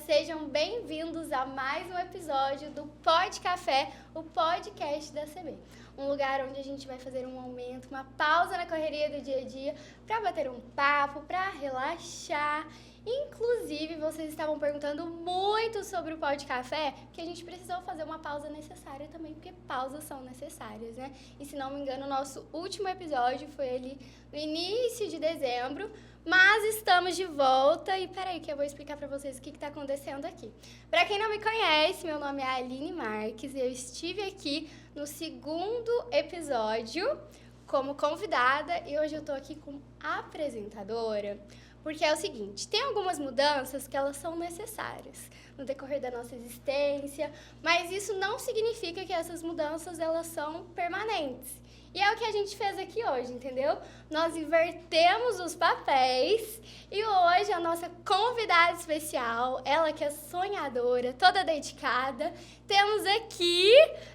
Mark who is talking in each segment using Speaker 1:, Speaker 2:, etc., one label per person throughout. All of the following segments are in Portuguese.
Speaker 1: sejam bem-vindos a mais um episódio do Pod Café, o podcast da CB. Um lugar onde a gente vai fazer um momento, uma pausa na correria do dia a dia para bater um papo, para relaxar. Inclusive, vocês estavam perguntando muito sobre o Pod Café, que a gente precisou fazer uma pausa necessária também, porque pausas são necessárias, né? E se não me engano, o nosso último episódio foi ali no início de dezembro, mas estamos de volta e peraí que eu vou explicar pra vocês o que tá acontecendo aqui. Pra quem não me conhece, meu nome é Aline Marques e eu estive aqui no segundo episódio como convidada e hoje eu tô aqui como apresentadora. Porque é o seguinte, tem algumas mudanças que elas são necessárias no decorrer da nossa existência, mas isso não significa que essas mudanças elas são permanentes. E é o que a gente fez aqui hoje, entendeu? Nós invertemos os papéis e hoje a nossa convidada especial, ela que é sonhadora, toda dedicada, temos aqui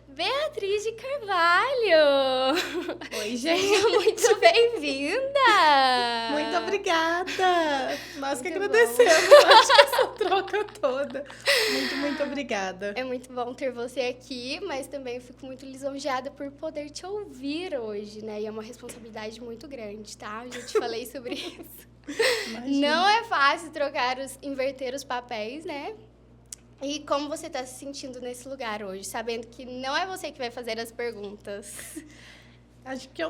Speaker 1: Beatriz de Carvalho.
Speaker 2: Oi, gente.
Speaker 1: Seja muito bem-vinda.
Speaker 2: Muito obrigada. Nós que
Speaker 1: Muito
Speaker 2: agradecemos, acho que essa troca toda. Muito obrigada.
Speaker 1: É muito bom ter você aqui, mas também eu fico muito lisonjeada por poder te ouvir hoje, né? E é uma responsabilidade muito grande, tá? Eu já te falei sobre isso.
Speaker 2: Imagina.
Speaker 1: Não é fácil inverter os papéis, né? E como você tá se sentindo nesse lugar hoje, sabendo que não é você que vai fazer as perguntas?
Speaker 2: Acho que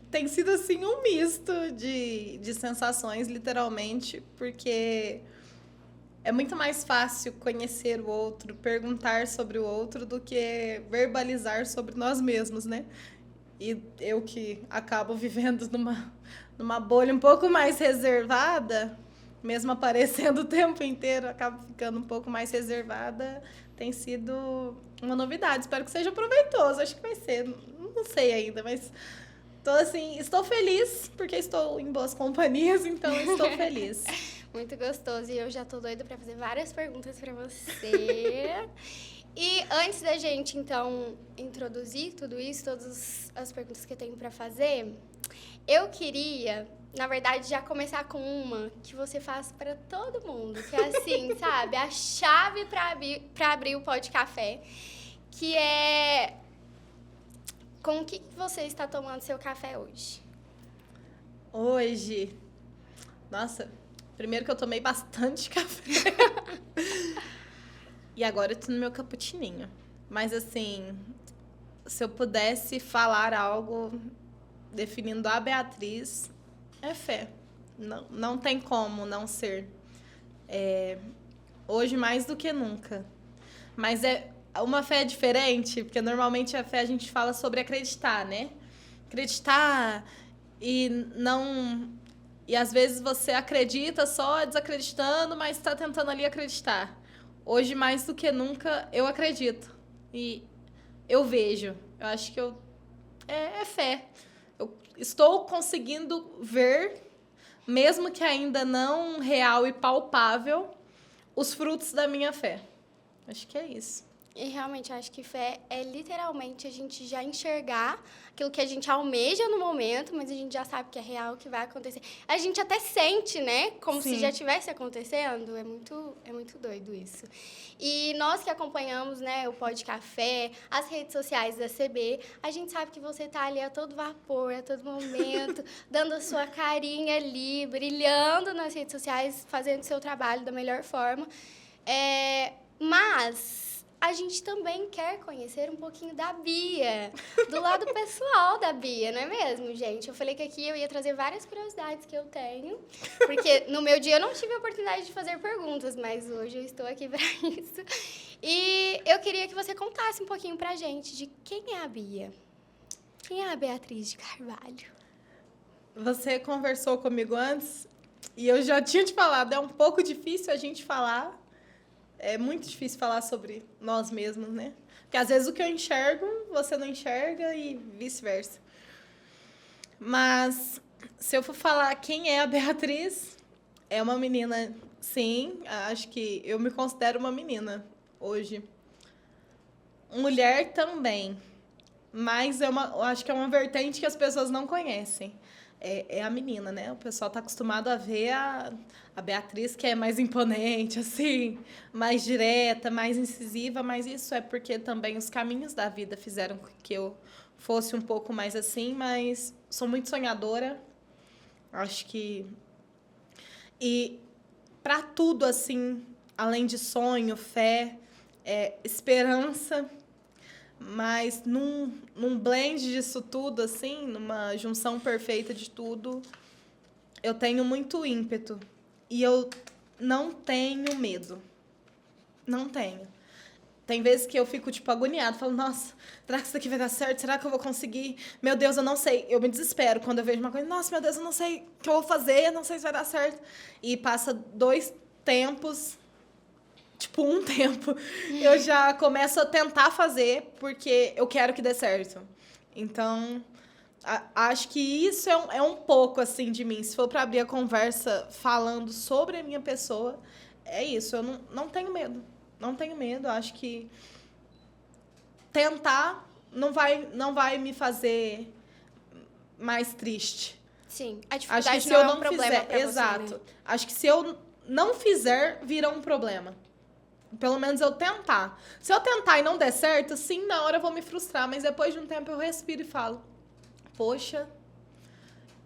Speaker 2: tem sido assim um misto de sensações, literalmente, porque é muito mais fácil conhecer o outro, perguntar sobre o outro, do que verbalizar sobre nós mesmos, né? E eu que acabo vivendo numa bolha um pouco mais reservada, mesmo aparecendo o tempo inteiro, acabo ficando um pouco mais reservada, tem sido uma novidade. Espero que seja proveitoso, acho que vai ser, não sei ainda, mas estou feliz, porque estou em boas companhias, então estou feliz.
Speaker 1: Muito gostoso, e eu já tô doida pra fazer várias perguntas pra você. E antes da gente, então, introduzir tudo isso, todas as perguntas que eu tenho pra fazer, eu queria, na verdade, já começar com uma que você faz pra todo mundo, que é assim, sabe? A chave pra abrir o Pod Café, que é... Com o que você está tomando seu café hoje?
Speaker 2: Hoje, nossa, primeiro que eu tomei bastante café. E agora eu tô no meu cappuccininho. Mas assim, se eu pudesse falar algo definindo a Beatriz, é fé. Não tem como não ser. Hoje mais do que nunca. Mas uma fé diferente, porque normalmente a fé a gente fala sobre acreditar, né? Acreditar e não... E às vezes você acredita só desacreditando, mas está tentando ali acreditar. Hoje, mais do que nunca, eu acredito. E eu vejo. Eu acho que é fé. Eu estou conseguindo ver, mesmo que ainda não real e palpável, os frutos da minha fé. Acho que é isso.
Speaker 1: E realmente, eu acho que fé é literalmente a gente já enxergar aquilo que a gente almeja no momento, mas a gente já sabe que é real, que vai acontecer. A gente até sente, né? Como
Speaker 2: Sim.
Speaker 1: se já estivesse acontecendo. É muito doido isso. E nós que acompanhamos, né, o Pod Café, as redes sociais da CB, a gente sabe que você tá ali a todo vapor, a todo momento, dando a sua carinha ali, brilhando nas redes sociais, fazendo o seu trabalho da melhor forma. Mas a gente também quer conhecer um pouquinho da Bia, do lado pessoal da Bia, não é mesmo, gente? Eu falei que aqui eu ia trazer várias curiosidades que eu tenho, porque no meu dia eu não tive a oportunidade de fazer perguntas, mas hoje eu estou aqui para isso. E eu queria que você contasse um pouquinho pra gente de quem é a Bia. Quem é a Beatriz de Carvalho?
Speaker 2: Você conversou comigo antes e eu já tinha te falado, é um pouco difícil a gente falar. É muito difícil falar sobre nós mesmos, né? Porque às vezes o que eu enxergo, você não enxerga e vice-versa. Mas se eu for falar quem é a Beatriz, é uma menina, sim, acho que eu me considero uma menina hoje. Mulher também, mas eu acho que é uma vertente que as pessoas não conhecem. é a menina, né? O pessoal tá acostumado a ver a Beatriz, que é mais imponente, assim, mais direta, mais incisiva, mas isso é porque também os caminhos da vida fizeram com que eu fosse um pouco mais assim, mas sou muito sonhadora. Acho que... E para tudo, assim, além de sonho, fé, esperança, mas num blend disso tudo, assim, numa junção perfeita de tudo, eu tenho muito ímpeto. E eu não tenho medo. Não tenho. Tem vezes que eu fico, tipo, agoniada. Falo, nossa, será que isso daqui vai dar certo? Será que eu vou conseguir? Meu Deus, eu não sei. Eu me desespero quando eu vejo uma coisa. Nossa, meu Deus, eu não sei o que eu vou fazer. Eu não sei se vai dar certo. E passa 2 tempos, tipo, um tempo. Eu já começo a tentar fazer porque eu quero que dê certo. Então... Acho que isso é um pouco, assim, de mim. Se for para abrir a conversa falando sobre a minha pessoa, é isso. Eu não tenho medo. Não tenho medo. Acho que tentar não vai me fazer mais triste.
Speaker 1: Sim, a
Speaker 2: Acho que
Speaker 1: dificuldade
Speaker 2: se
Speaker 1: não
Speaker 2: eu
Speaker 1: é um
Speaker 2: não
Speaker 1: problema
Speaker 2: fizer,
Speaker 1: pra você,
Speaker 2: exato.
Speaker 1: né?
Speaker 2: Acho que se eu não fizer, vira um problema. Pelo menos eu tentar. Se eu tentar e não der certo, sim, na hora eu vou me frustrar. Mas depois de um tempo eu respiro e falo... Poxa,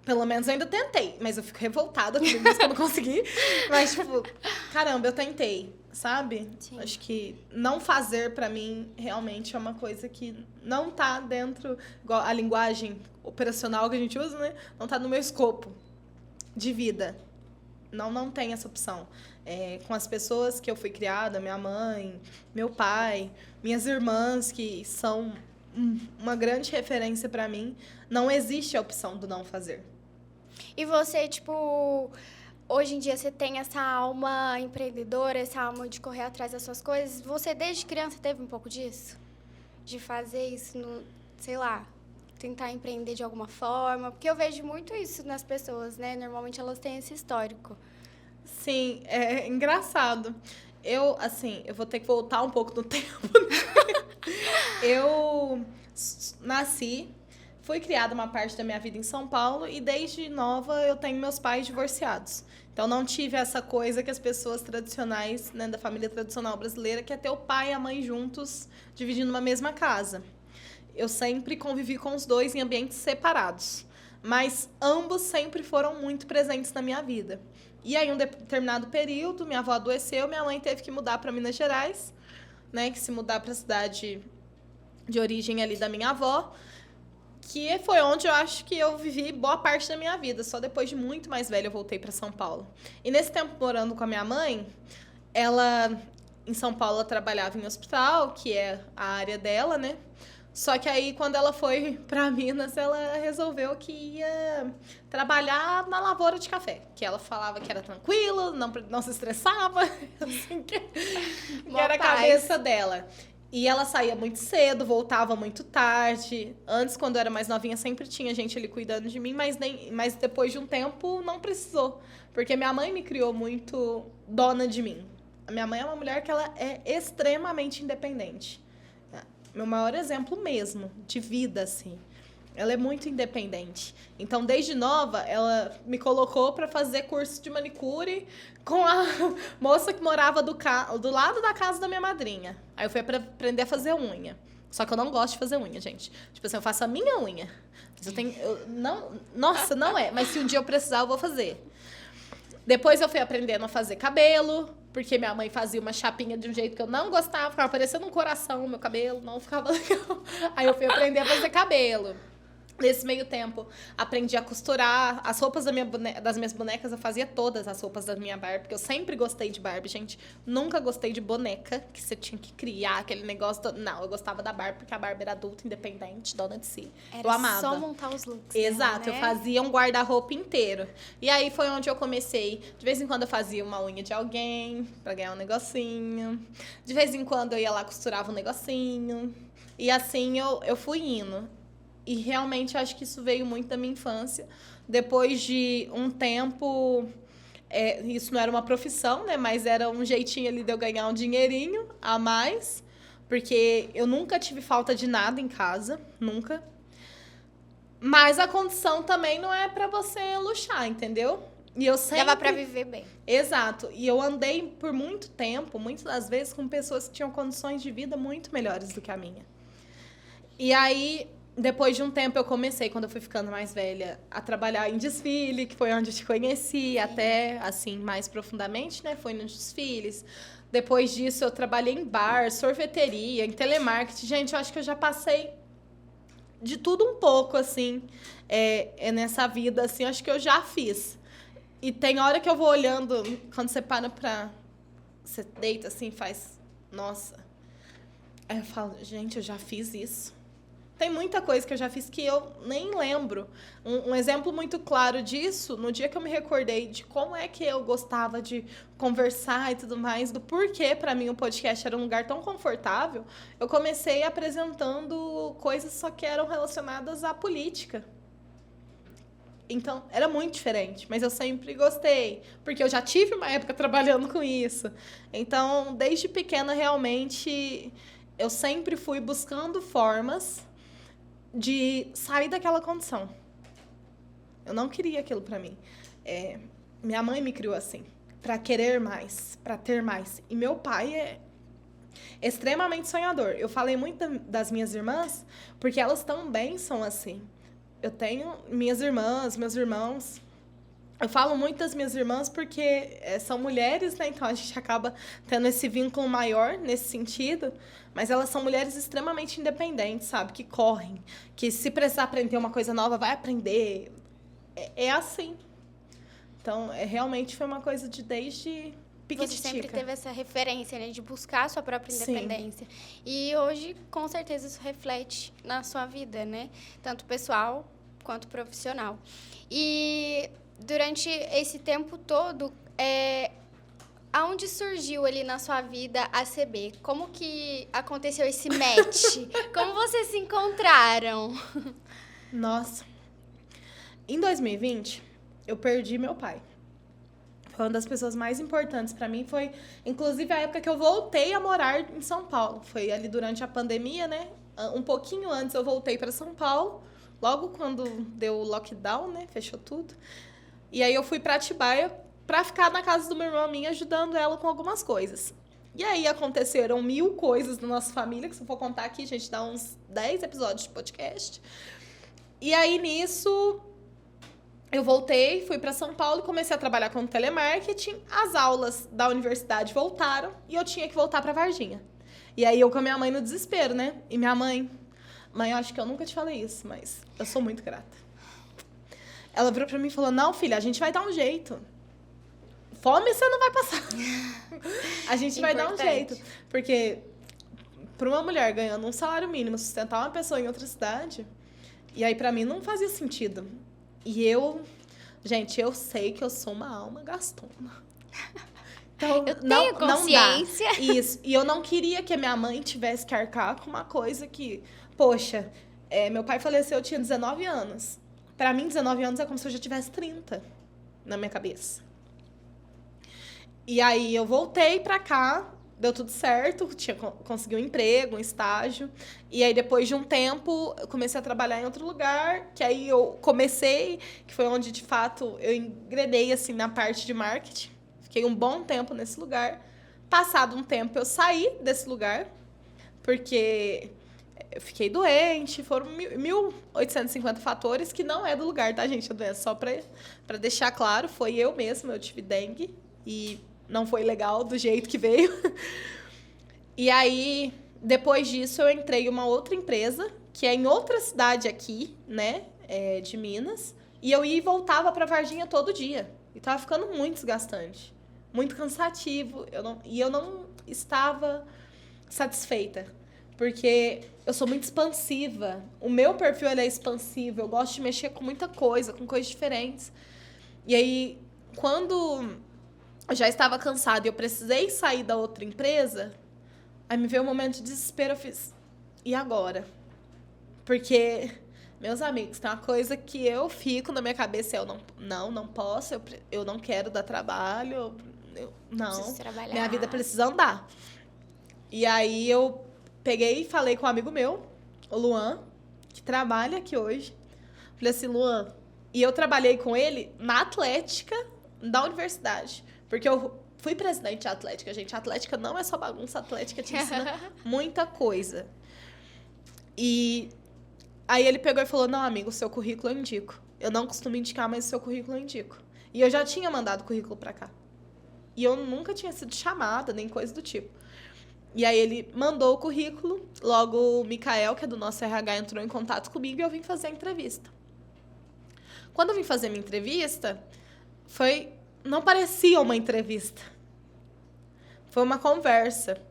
Speaker 2: pelo menos eu ainda tentei, mas eu fico revoltada comigo mesmo que eu não consegui. Mas, tipo, caramba, eu tentei, sabe?
Speaker 1: Sim.
Speaker 2: Acho que não fazer, pra mim, realmente é uma coisa que não tá dentro... Igual a linguagem operacional que a gente usa, né? Não tá no meu escopo de vida. Não tem essa opção. Com as pessoas que eu fui criada, minha mãe, meu pai, minhas irmãs, que são... uma grande referência pra mim, não existe a opção do não fazer.
Speaker 1: E você, tipo, hoje em dia você tem essa alma empreendedora, essa alma de correr atrás das suas coisas. Você, desde criança, teve um pouco disso? De fazer isso, sei lá, tentar empreender de alguma forma? Porque eu vejo muito isso nas pessoas, né? Normalmente elas têm esse histórico.
Speaker 2: Sim, é engraçado. Eu vou ter que voltar um pouco no tempo. Eu nasci, fui criada uma parte da minha vida em São Paulo e desde nova eu tenho meus pais divorciados. Então não tive essa coisa que as pessoas tradicionais, né, da família tradicional brasileira, que é ter o pai e a mãe juntos, dividindo uma mesma casa. Eu sempre convivi com os dois em ambientes separados, mas ambos sempre foram muito presentes na minha vida. E aí, em um determinado período, minha avó adoeceu, minha mãe teve que mudar para Minas Gerais, né, que se mudar para a cidade de origem ali da minha avó, que foi onde eu acho que eu vivi boa parte da minha vida. Só depois de muito mais velha eu voltei para São Paulo. E nesse tempo morando com a minha mãe, ela em São Paulo ela trabalhava em hospital, que é a área dela, né? Só que aí, quando ela foi para Minas, ela resolveu que ia trabalhar na lavoura de café. Que ela falava que era tranquilo, não se estressava, assim, que era a cabeça dela. E ela saía muito cedo, voltava muito tarde. Antes, quando eu era mais novinha, sempre tinha gente ali cuidando de mim, mas depois de um tempo não precisou. Porque minha mãe me criou muito dona de mim. A minha mãe é uma mulher que ela é extremamente independente. Meu maior exemplo mesmo, de vida, assim. Ela é muito independente. Então, desde nova, ela me colocou para fazer curso de manicure com a moça que morava do lado da casa da minha madrinha. Aí eu fui aprender a fazer unha. Só que eu não gosto de fazer unha, gente. Tipo assim, eu faço a minha unha. Mas nossa, não é. Mas se um dia eu precisar, eu vou fazer. Depois eu fui aprendendo a fazer cabelo, porque minha mãe fazia uma chapinha de um jeito que eu não gostava, ficava parecendo um coração, meu cabelo não ficava legal. Aí eu fui aprender a fazer cabelo. Nesse meio tempo, aprendi a costurar as roupas das minhas bonecas. Eu fazia todas as roupas da minha Barbie, porque eu sempre gostei de Barbie, gente. Nunca gostei de boneca, que você tinha que criar aquele negócio. Não, eu gostava da Barbie, porque a Barbie era adulta, independente, dona de si.
Speaker 1: Era
Speaker 2: eu amava.
Speaker 1: só montar os looks.
Speaker 2: Exato,
Speaker 1: dela, né?
Speaker 2: Eu fazia um guarda-roupa inteiro. E aí foi onde eu comecei. De vez em quando eu fazia uma unha de alguém, pra ganhar um negocinho. De vez em quando eu ia lá, costurava um negocinho. E assim eu fui indo. E realmente acho que isso veio muito da minha infância. Depois de um tempo, isso não era uma profissão, né? Mas era um jeitinho ali de eu ganhar um dinheirinho a mais. Porque eu nunca tive falta de nada em casa, nunca. Mas a condição também não é pra você luxar, entendeu? E eu sempre...
Speaker 1: Dava pra viver bem.
Speaker 2: Exato. E eu andei por muito tempo, muitas das vezes, com pessoas que tinham condições de vida muito melhores do que a minha. E aí, depois de um tempo, eu comecei, quando eu fui ficando mais velha, a trabalhar em desfile, que foi onde eu te conheci, até, assim, mais profundamente, né? Foi nos desfiles. Depois disso, eu trabalhei em bar, sorveteria, em telemarketing. Gente, eu acho que eu já passei de tudo um pouco, assim, nessa vida, assim, acho que eu já fiz. E tem hora que eu vou olhando, quando você para pra... Você deita assim, faz... Nossa. Aí eu falo, gente, eu já fiz isso. Tem muita coisa que eu já fiz que eu nem lembro. Um exemplo muito claro disso, no dia que eu me recordei de como é que eu gostava de conversar e tudo mais, do porquê, pra mim, o podcast era um lugar tão confortável, eu comecei apresentando coisas só que eram relacionadas à política. Então, era muito diferente, mas eu sempre gostei, porque eu já tive uma época trabalhando com isso. Então, desde pequena, realmente, eu sempre fui buscando formas de sair daquela condição. Eu não queria aquilo pra mim. Minha mãe me criou assim, pra querer mais, pra ter mais. E meu pai é extremamente sonhador. Eu falei muito das minhas irmãs, porque elas também são assim. Eu tenho minhas irmãs, meus irmãos. Eu falo muito das minhas irmãs porque são mulheres, né? Então a gente acaba tendo esse vínculo maior nesse sentido. Mas elas são mulheres extremamente independentes, sabe? Que correm, que se precisar aprender uma coisa nova, vai aprender. É assim. Então, realmente foi uma coisa de desde piquititica.
Speaker 1: Você sempre teve essa referência, né? De buscar a sua própria independência. Sim. E hoje, com certeza, isso reflete na sua vida, né? Tanto pessoal quanto profissional. E durante esse tempo todo, aonde surgiu ali na sua vida a CB? Como que aconteceu esse match? Como vocês se encontraram?
Speaker 2: Nossa. Em 2020, eu perdi meu pai. Foi uma das pessoas mais importantes para mim. Foi, inclusive, a época que eu voltei a morar em São Paulo. Foi ali durante a pandemia, né? Um pouquinho antes eu voltei para São Paulo. Logo quando deu o lockdown, né? Fechou tudo. E aí eu fui para Atibaia para ficar na casa de uma irmã minha, ajudando ela com algumas coisas. E aí aconteceram 1000 coisas na nossa família, que se eu for contar aqui, a gente dá uns 10 episódios de podcast. E aí, nisso, eu voltei, fui para São Paulo e comecei a trabalhar com telemarketing. As aulas da universidade voltaram e eu tinha que voltar para Varginha. E aí eu com a minha mãe no desespero, né? E minha mãe, eu acho que eu nunca te falei isso, mas eu sou muito grata. Ela virou para mim e falou, não, filha, a gente vai dar um jeito. Fome você não vai passar. A gente vai dar um jeito. Porque para uma mulher ganhando um salário mínimo, sustentar uma pessoa em outra cidade, e aí para mim não fazia sentido. E gente, eu sei que eu sou uma alma gastona. Então,
Speaker 1: eu tenho consciência.
Speaker 2: Não dá. Isso. E eu não queria que a minha mãe tivesse que arcar com uma coisa que... Poxa, meu pai faleceu, eu tinha 19 anos. Para mim, 19 anos é como se eu já tivesse 30 na minha cabeça. E aí eu voltei pra cá, deu tudo certo, consegui um emprego, um estágio. E aí depois de um tempo, eu comecei a trabalhar em outro lugar, que aí eu comecei, que foi onde de fato eu engrenei assim na parte de marketing. Fiquei um bom tempo nesse lugar. Passado um tempo eu saí desse lugar, porque eu fiquei doente, foram 1.850 fatores, que não é do lugar, tá, gente? A doença, só pra deixar claro, foi eu mesma, eu tive dengue e não foi legal do jeito que veio. E aí, depois disso, eu entrei em uma outra empresa, que é em outra cidade aqui, né, de Minas, e eu ia e voltava pra Varginha todo dia. E tava ficando muito desgastante, muito cansativo, eu não estava satisfeita. Porque eu sou muito expansiva. O meu perfil ele é expansivo. Eu gosto de mexer com muita coisa, com coisas diferentes. E aí, quando eu já estava cansada e eu precisei sair da outra empresa, aí me veio um momento de desespero. Eu fiz, e agora? Porque, meus amigos, tem uma coisa que eu fico na minha cabeça. Eu não posso, eu não quero dar trabalho. Não,
Speaker 1: preciso trabalhar.
Speaker 2: Minha vida precisa andar. E aí eu peguei e falei com um amigo meu, o Luan, que trabalha aqui hoje. Falei assim, Luan... E eu trabalhei com ele na Atlética da universidade. Porque eu fui presidente de Atlética, gente. A Atlética não é só bagunça, a Atlética te ensina muita coisa. E aí ele pegou e falou, não, amigo, o seu currículo eu indico. Eu não costumo indicar, mas o seu currículo eu indico. E eu já tinha mandado o currículo pra cá. E eu nunca tinha sido chamada, nem coisa do tipo. E aí ele mandou o currículo, logo o Mikael, que é do nosso RH, entrou em contato comigo e eu vim fazer a entrevista. Quando eu vim fazer minha entrevista, não parecia uma entrevista. Foi uma conversa.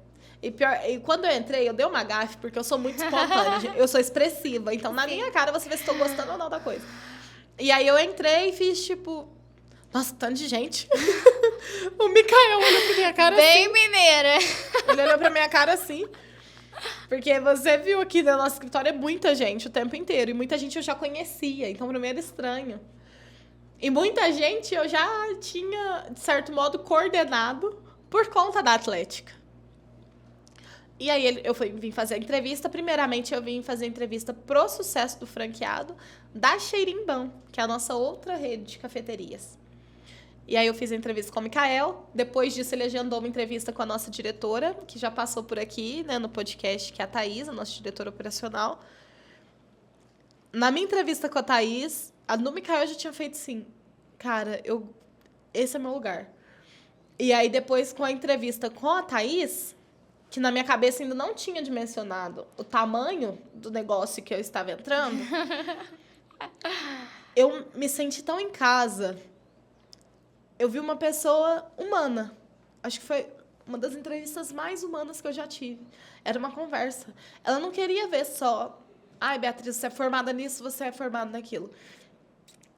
Speaker 2: E quando eu entrei, eu dei uma gafe, porque eu sou muito espontânea. Eu sou expressiva. Então, na minha cara, você vê se estou gostando ou não da coisa. E aí, eu entrei e fiz, tipo... Nossa, tanto de gente. O Mikael olhou pra minha cara
Speaker 1: bem
Speaker 2: assim.
Speaker 1: Bem mineira.
Speaker 2: Ele olhou pra minha cara assim. Porque você viu aqui no nosso escritório, é muita gente o tempo inteiro. E muita gente eu já conhecia. Então, pra mim, era estranho. E muita gente eu já tinha, de certo modo, coordenado por conta da Atlética. E aí eu vim fazer a entrevista. Primeiramente, eu vim fazer a entrevista pro sucesso do franqueado da Xerimbão, que é a nossa outra rede de cafeterias. E aí eu fiz a entrevista com o Mikael. Depois disso, ele agendou uma entrevista com a nossa diretora, que já passou por aqui, né, no podcast, que é a Thaís, a nossa diretora operacional. Na minha entrevista com a Thaís, a do Mikael eu já tinha feito assim, cara, esse é meu lugar. E aí depois com a entrevista com a Thaís, que na minha cabeça ainda não tinha dimensionado o tamanho do negócio que eu estava entrando, eu me senti tão em casa. Eu vi uma pessoa humana. Acho que foi uma das entrevistas mais humanas que eu já tive. Era uma conversa. Ela não queria ver só... Ai, Beatriz, você é formada nisso, você é formada naquilo.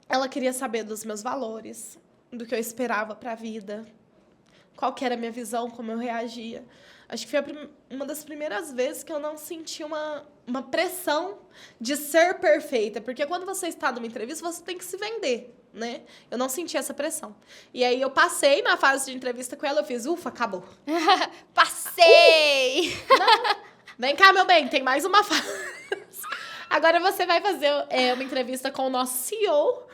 Speaker 2: Ela queria saber dos meus valores, do que eu esperava para a vida, qual que era a minha visão, como eu reagia. Acho que foi uma das primeiras vezes que eu não senti uma pressão de ser perfeita. Porque quando você está numa entrevista, você tem que se vender, né? Eu não senti essa pressão. E aí eu passei na fase de entrevista com ela, eu fiz, ufa, acabou.
Speaker 1: Passei!
Speaker 2: Não, vem cá, meu bem, tem mais uma fase. Agora você vai fazer uma entrevista com o nosso CEO.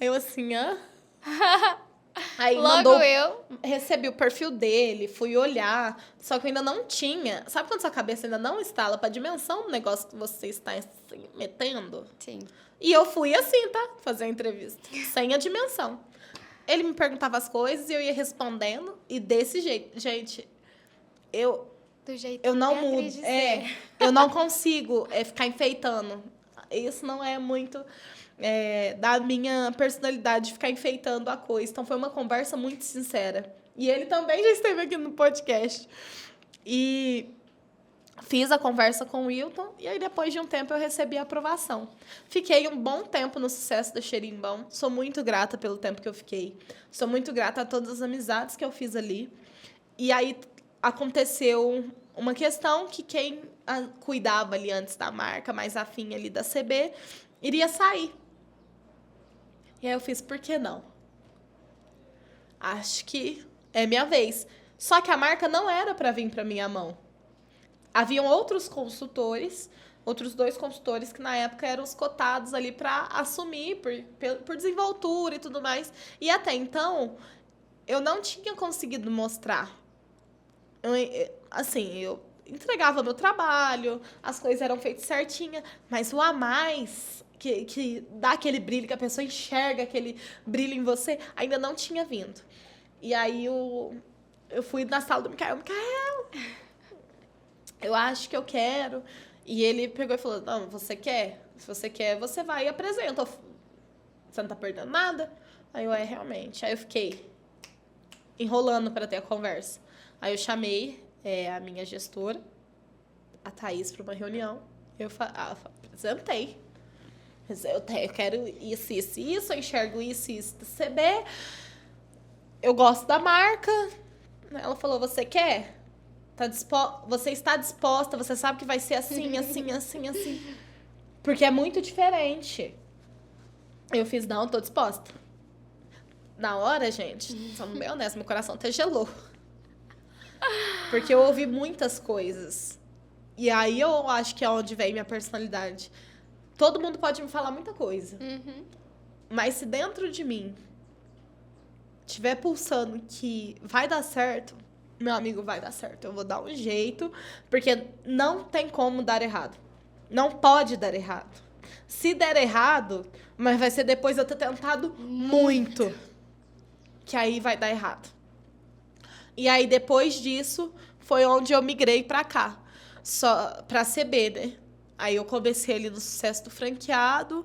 Speaker 2: Eu assim, hã? Aí
Speaker 1: logo eu
Speaker 2: recebi o perfil dele, fui olhar, só que eu ainda não tinha. Sabe quando sua cabeça ainda não instala pra dimensão do negócio que você está assim, metendo?
Speaker 1: Sim.
Speaker 2: E eu fui assim, tá? Fazer a entrevista, sem a dimensão. Ele me perguntava as coisas e eu ia respondendo, e desse jeito. Gente,
Speaker 1: do jeito
Speaker 2: eu não
Speaker 1: Beatriz
Speaker 2: mudo.
Speaker 1: de
Speaker 2: Eu não consigo ficar enfeitando. Isso não é muito da minha personalidade, de ficar enfeitando a coisa. Então, foi uma conversa muito sincera. E ele também já esteve aqui no podcast. E fiz a conversa com o Wilton. E aí, depois de um tempo, eu recebi a aprovação. Fiquei um bom tempo no sucesso da Xerimbão. Sou muito grata pelo tempo que eu fiquei. Sou muito grata a todas as amizades que eu fiz ali. E aí, aconteceu uma questão que quem cuidava ali antes da marca, mais afim ali da CB, iria sair. E aí eu fiz, por que não? Acho que é minha vez. Só que a marca não era para vir para minha mão. Haviam outros consultores, outros 2 consultores que na época eram os cotados ali para assumir por desenvoltura e tudo mais. E até então, eu não tinha conseguido mostrar. Eu entregava meu trabalho, as coisas eram feitas certinha, mas o a mais que dá aquele brilho, que a pessoa enxerga aquele brilho em você, ainda não tinha vindo. E aí eu fui na sala do Mikael, eu acho que eu quero. E ele pegou e falou, não, você quer? Se você quer, você vai e apresenta. Você não tá perdendo nada? Aí eu, realmente. Aí eu fiquei enrolando para ter a conversa. Aí eu chamei a minha gestora, a Thaís, para uma reunião. Eu apresentei. Eu quero isso, eu enxergo isso do CB. Eu gosto da marca. Ela falou, você quer? Você está disposta? Você sabe que vai ser assim, assim, assim, assim. Porque é muito diferente. Eu fiz, não, tô disposta. Na hora, gente, sendo bem honesta, meu coração até gelou. Porque eu ouvi muitas coisas. E aí eu acho que é onde vem minha personalidade. todo mundo pode me falar muita coisa.
Speaker 1: Uhum.
Speaker 2: Mas se dentro de mim tiver pulsando que vai dar certo, meu amigo, vai dar certo. Eu vou dar um jeito, porque não tem como dar errado. Não pode dar errado. Se der errado, mas vai ser depois de eu ter tentado muito, que aí vai dar errado. E aí, depois disso, foi onde eu migrei pra cá. Só pra CB, né? Aí eu comecei ali no sucesso do franqueado.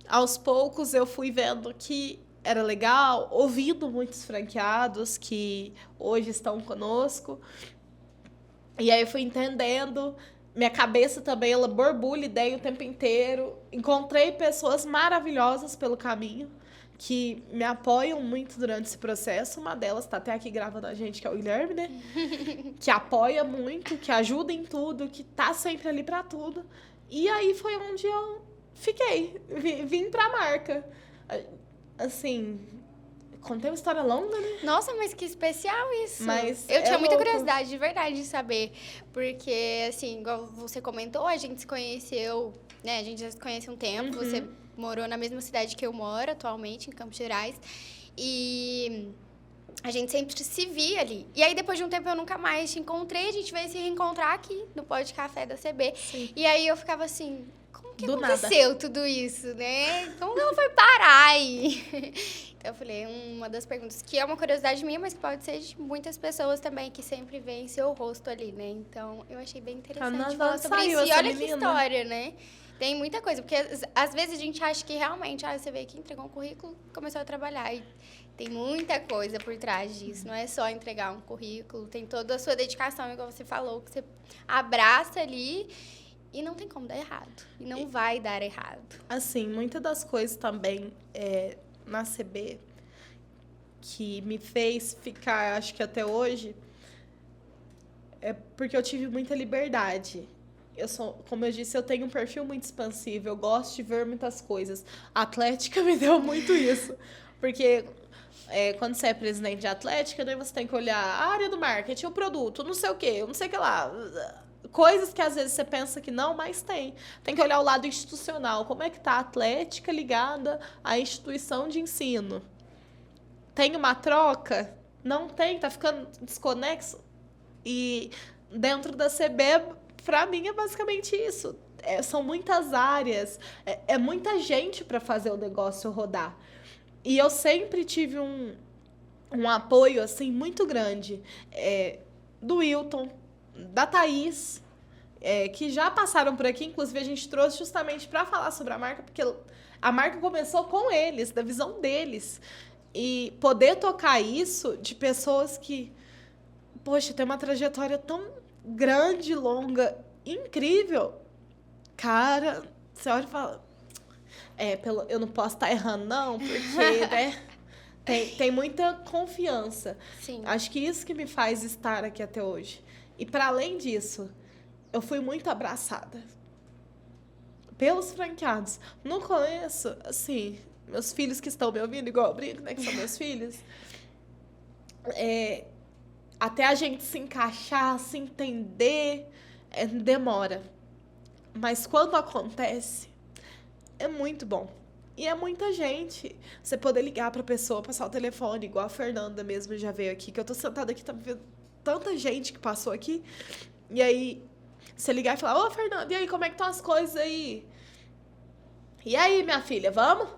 Speaker 2: Aos poucos eu fui vendo que era legal, ouvindo muitos franqueados que hoje estão conosco. E aí eu fui entendendo. Minha cabeça também, ela borbulha ideia o tempo inteiro. Encontrei pessoas maravilhosas pelo caminho, que me apoiam muito durante esse processo. Uma delas está até aqui gravando a gente, que é o Guilherme, né? Que apoia muito, que ajuda em tudo, que tá sempre ali para tudo. E aí foi onde eu fiquei. Vim pra marca. Assim, contei uma história longa, né?
Speaker 1: Nossa, mas que especial isso.
Speaker 2: Mas
Speaker 1: eu tinha muita
Speaker 2: louco.
Speaker 1: curiosidade, de verdade, de saber. Porque, assim, igual você comentou, a gente se conheceu, né? A gente já se conhece há um tempo.
Speaker 2: Uhum.
Speaker 1: Você morou na mesma cidade que eu moro atualmente, em Campos Gerais. E a gente sempre se via ali. E aí, depois de um tempo, eu nunca mais te encontrei. A gente veio se reencontrar aqui no Pó de Café da CB.
Speaker 2: Sim.
Speaker 1: E aí, eu ficava assim... Como que
Speaker 2: Do
Speaker 1: aconteceu tudo isso, né? Como ela foi parar aí? Então, eu falei, uma das perguntas que é uma curiosidade minha, mas que pode ser de muitas pessoas também, que sempre veem seu rosto ali, né? Então, eu achei bem interessante falar sobre isso. E olha que história, né? Tem muita coisa, porque às vezes a gente acha que realmente, você veio aqui, entregou um currículo, começou a trabalhar. E tem muita coisa por trás disso. Não é só entregar um currículo, tem toda a sua dedicação, igual você falou, que você abraça ali. E não tem como dar errado. E não vai dar errado.
Speaker 2: Assim, muitas das coisas também na CB que me fez ficar, acho que até hoje, é porque eu tive muita liberdade. Como eu disse, eu tenho um perfil muito expansivo. Eu gosto de ver muitas coisas. A Atlética me deu muito isso. Porque quando você é presidente de Atlética, daí você tem que olhar a área do marketing, o produto, não sei o quê, não sei o que lá... Coisas que às vezes você pensa que não, mas tem. Tem que olhar o lado institucional. Como é que está a Atlética ligada à instituição de ensino? Tem uma troca? Não tem, tá ficando desconexo. E dentro da CB, para mim, é basicamente isso. São muitas áreas, é muita gente para fazer o negócio rodar. E eu sempre tive um apoio assim, muito grande do Wilton, da Thaís, que já passaram por aqui. Inclusive, a gente trouxe justamente para falar sobre a marca, porque a marca começou com eles, da visão deles. E poder tocar isso de pessoas que, poxa, tem uma trajetória tão grande, longa, incrível. Cara, você olha e fala... eu não posso estar errando, não, porque, né... Tem muita confiança.
Speaker 1: Sim.
Speaker 2: Acho que isso que me faz estar aqui até hoje. E, para além disso, eu fui muito abraçada pelos franqueados. No começo, assim, meus filhos que estão me ouvindo, igual eu brinco, né, que são meus filhos, até a gente se encaixar, se entender, demora. Mas quando acontece, é muito bom. E é muita gente. Você poder ligar pra pessoa, passar o telefone, igual a Fernanda mesmo já veio aqui, que eu tô sentada aqui, tá vendo tanta gente que passou aqui. E aí, você ligar e falar, ô, Fernanda, e aí, como é que estão as coisas aí? E aí, minha filha, vamos?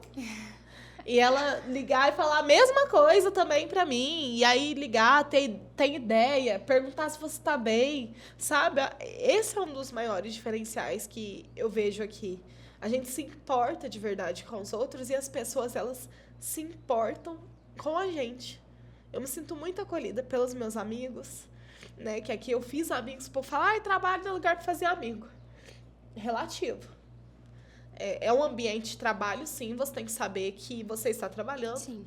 Speaker 2: E ela ligar e falar a mesma coisa também pra mim. E aí, ligar, ter ideia, perguntar se você tá bem, sabe? Esse é um dos maiores diferenciais que eu vejo aqui. A gente se importa de verdade com os outros e as pessoas, elas se importam com a gente. Eu me sinto muito acolhida pelos meus amigos, né? Que aqui eu fiz amigos, por falar, trabalho no lugar para fazer amigo. Relativo. É um ambiente de trabalho, sim, você tem que saber que você está trabalhando.
Speaker 1: Sim.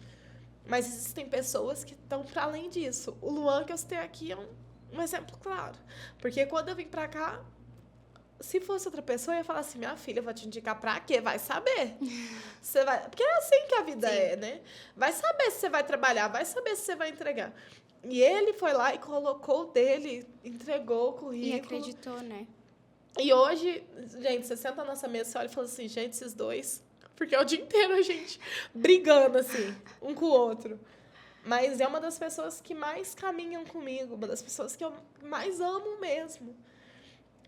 Speaker 2: Mas existem pessoas que estão para além disso. O Luan que eu citei aqui é um exemplo claro. Porque quando eu vim para cá, se fosse outra pessoa, eu ia falar assim, minha filha, eu vou te indicar pra quê? Vai saber. Você vai... Porque é assim que a vida é, né? Vai saber se você vai trabalhar, vai saber se você vai entregar. E ele foi lá e colocou o dele, entregou o currículo.
Speaker 1: E acreditou, né?
Speaker 2: E hoje, gente, você senta na nossa mesa, você olha e fala assim, gente, esses dois... Porque é o dia inteiro a gente brigando, assim, um com o outro. Mas é uma das pessoas que mais caminham comigo, uma das pessoas que eu mais amo mesmo.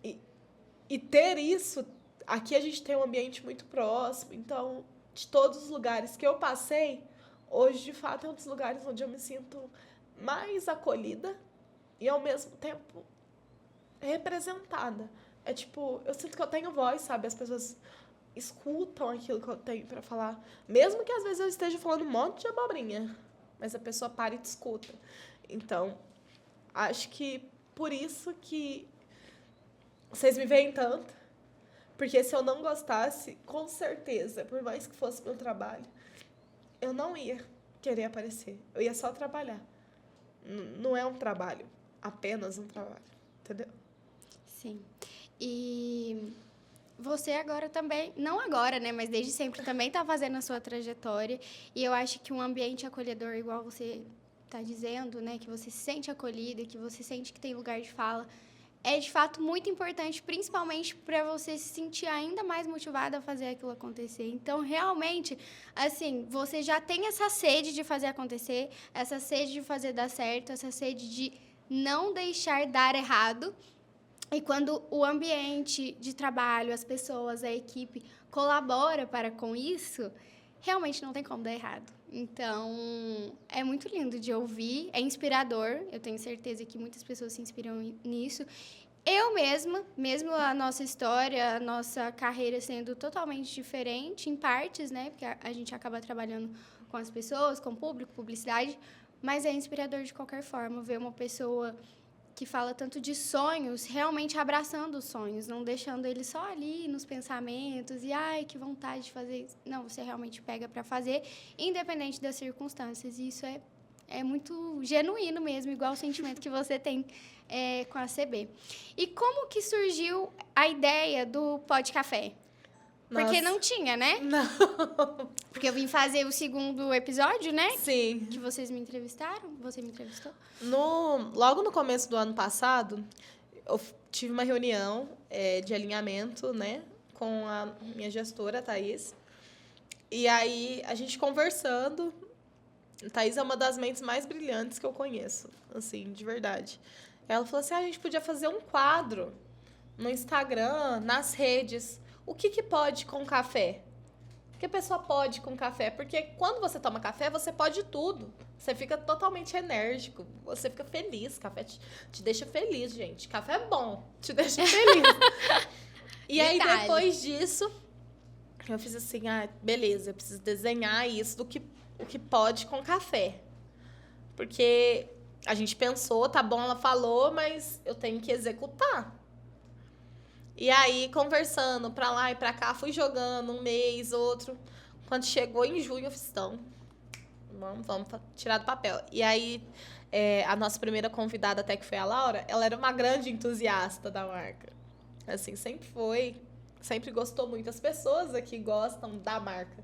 Speaker 2: E ter isso... Aqui a gente tem um ambiente muito próximo, então, de todos os lugares que eu passei, hoje, de fato, é um dos lugares onde eu me sinto mais acolhida e, ao mesmo tempo, representada. É tipo, eu sinto que eu tenho voz, sabe? As pessoas escutam aquilo que eu tenho pra falar. Mesmo que, às vezes, eu esteja falando um monte de abobrinha, mas a pessoa para e te escuta. Então, acho que por isso que vocês me veem tanto. Porque se eu não gostasse, com certeza, por mais que fosse meu trabalho, eu não ia querer aparecer. Eu ia só trabalhar. Não é um trabalho, apenas um trabalho, entendeu?
Speaker 1: Sim. E você agora também, não agora, né, mas desde sempre também está fazendo a sua trajetória. E eu acho que um ambiente acolhedor, igual você está dizendo, né, que você se sente acolhida, que você sente que tem lugar de fala, é de fato muito importante, principalmente para você se sentir ainda mais motivada a fazer aquilo acontecer. Então, realmente, assim, você já tem essa sede de fazer acontecer, essa sede de fazer dar certo, essa sede de não deixar dar errado. E quando o ambiente de trabalho, as pessoas, a equipe colabora para com isso, realmente não tem como dar errado. Então, é muito lindo de ouvir, é inspirador. Eu tenho certeza que muitas pessoas se inspiram nisso. Eu mesma, mesmo a nossa história, a nossa carreira sendo totalmente diferente, em partes, né? Porque a gente acaba trabalhando com as pessoas, com o público, publicidade, mas é inspirador de qualquer forma ver uma pessoa que fala tanto de sonhos, realmente abraçando os sonhos, não deixando eles só ali nos pensamentos e, ai, que vontade de fazer isso. Não, você realmente pega para fazer, independente das circunstâncias. E isso é muito genuíno mesmo, igual o sentimento que você tem com a CB. E como que surgiu a ideia do Pod Café? Porque não tinha, né?
Speaker 2: Não.
Speaker 1: Porque eu vim fazer o 2º episódio, né?
Speaker 2: Sim.
Speaker 1: Que vocês me entrevistaram. Você me entrevistou.
Speaker 2: Logo no começo do ano passado, eu tive uma reunião de alinhamento, né? Com a minha gestora, a Thaís. E aí, a gente conversando... A Thaís é uma das mentes mais brilhantes que eu conheço. Assim, de verdade. Ela falou assim, a gente podia fazer um quadro no Instagram, nas redes... O que pode com café? O que a pessoa pode com café? Porque quando você toma café, você pode tudo. Você fica totalmente enérgico. Você fica feliz. Café te deixa feliz, gente. Café é bom. Te deixa feliz. E aí, depois disso, eu fiz assim, beleza, eu preciso desenhar isso o que pode com café. Porque a gente pensou, tá bom, ela falou, mas eu tenho que executar. E aí, conversando pra lá e pra cá, fui jogando um mês, outro. Quando chegou em junho, eu fiz, então, vamos tirar do papel. E aí, a nossa primeira convidada, até que foi a Laura, ela era uma grande entusiasta da marca. Assim, sempre foi, sempre gostou muito. As pessoas aqui gostam da marca.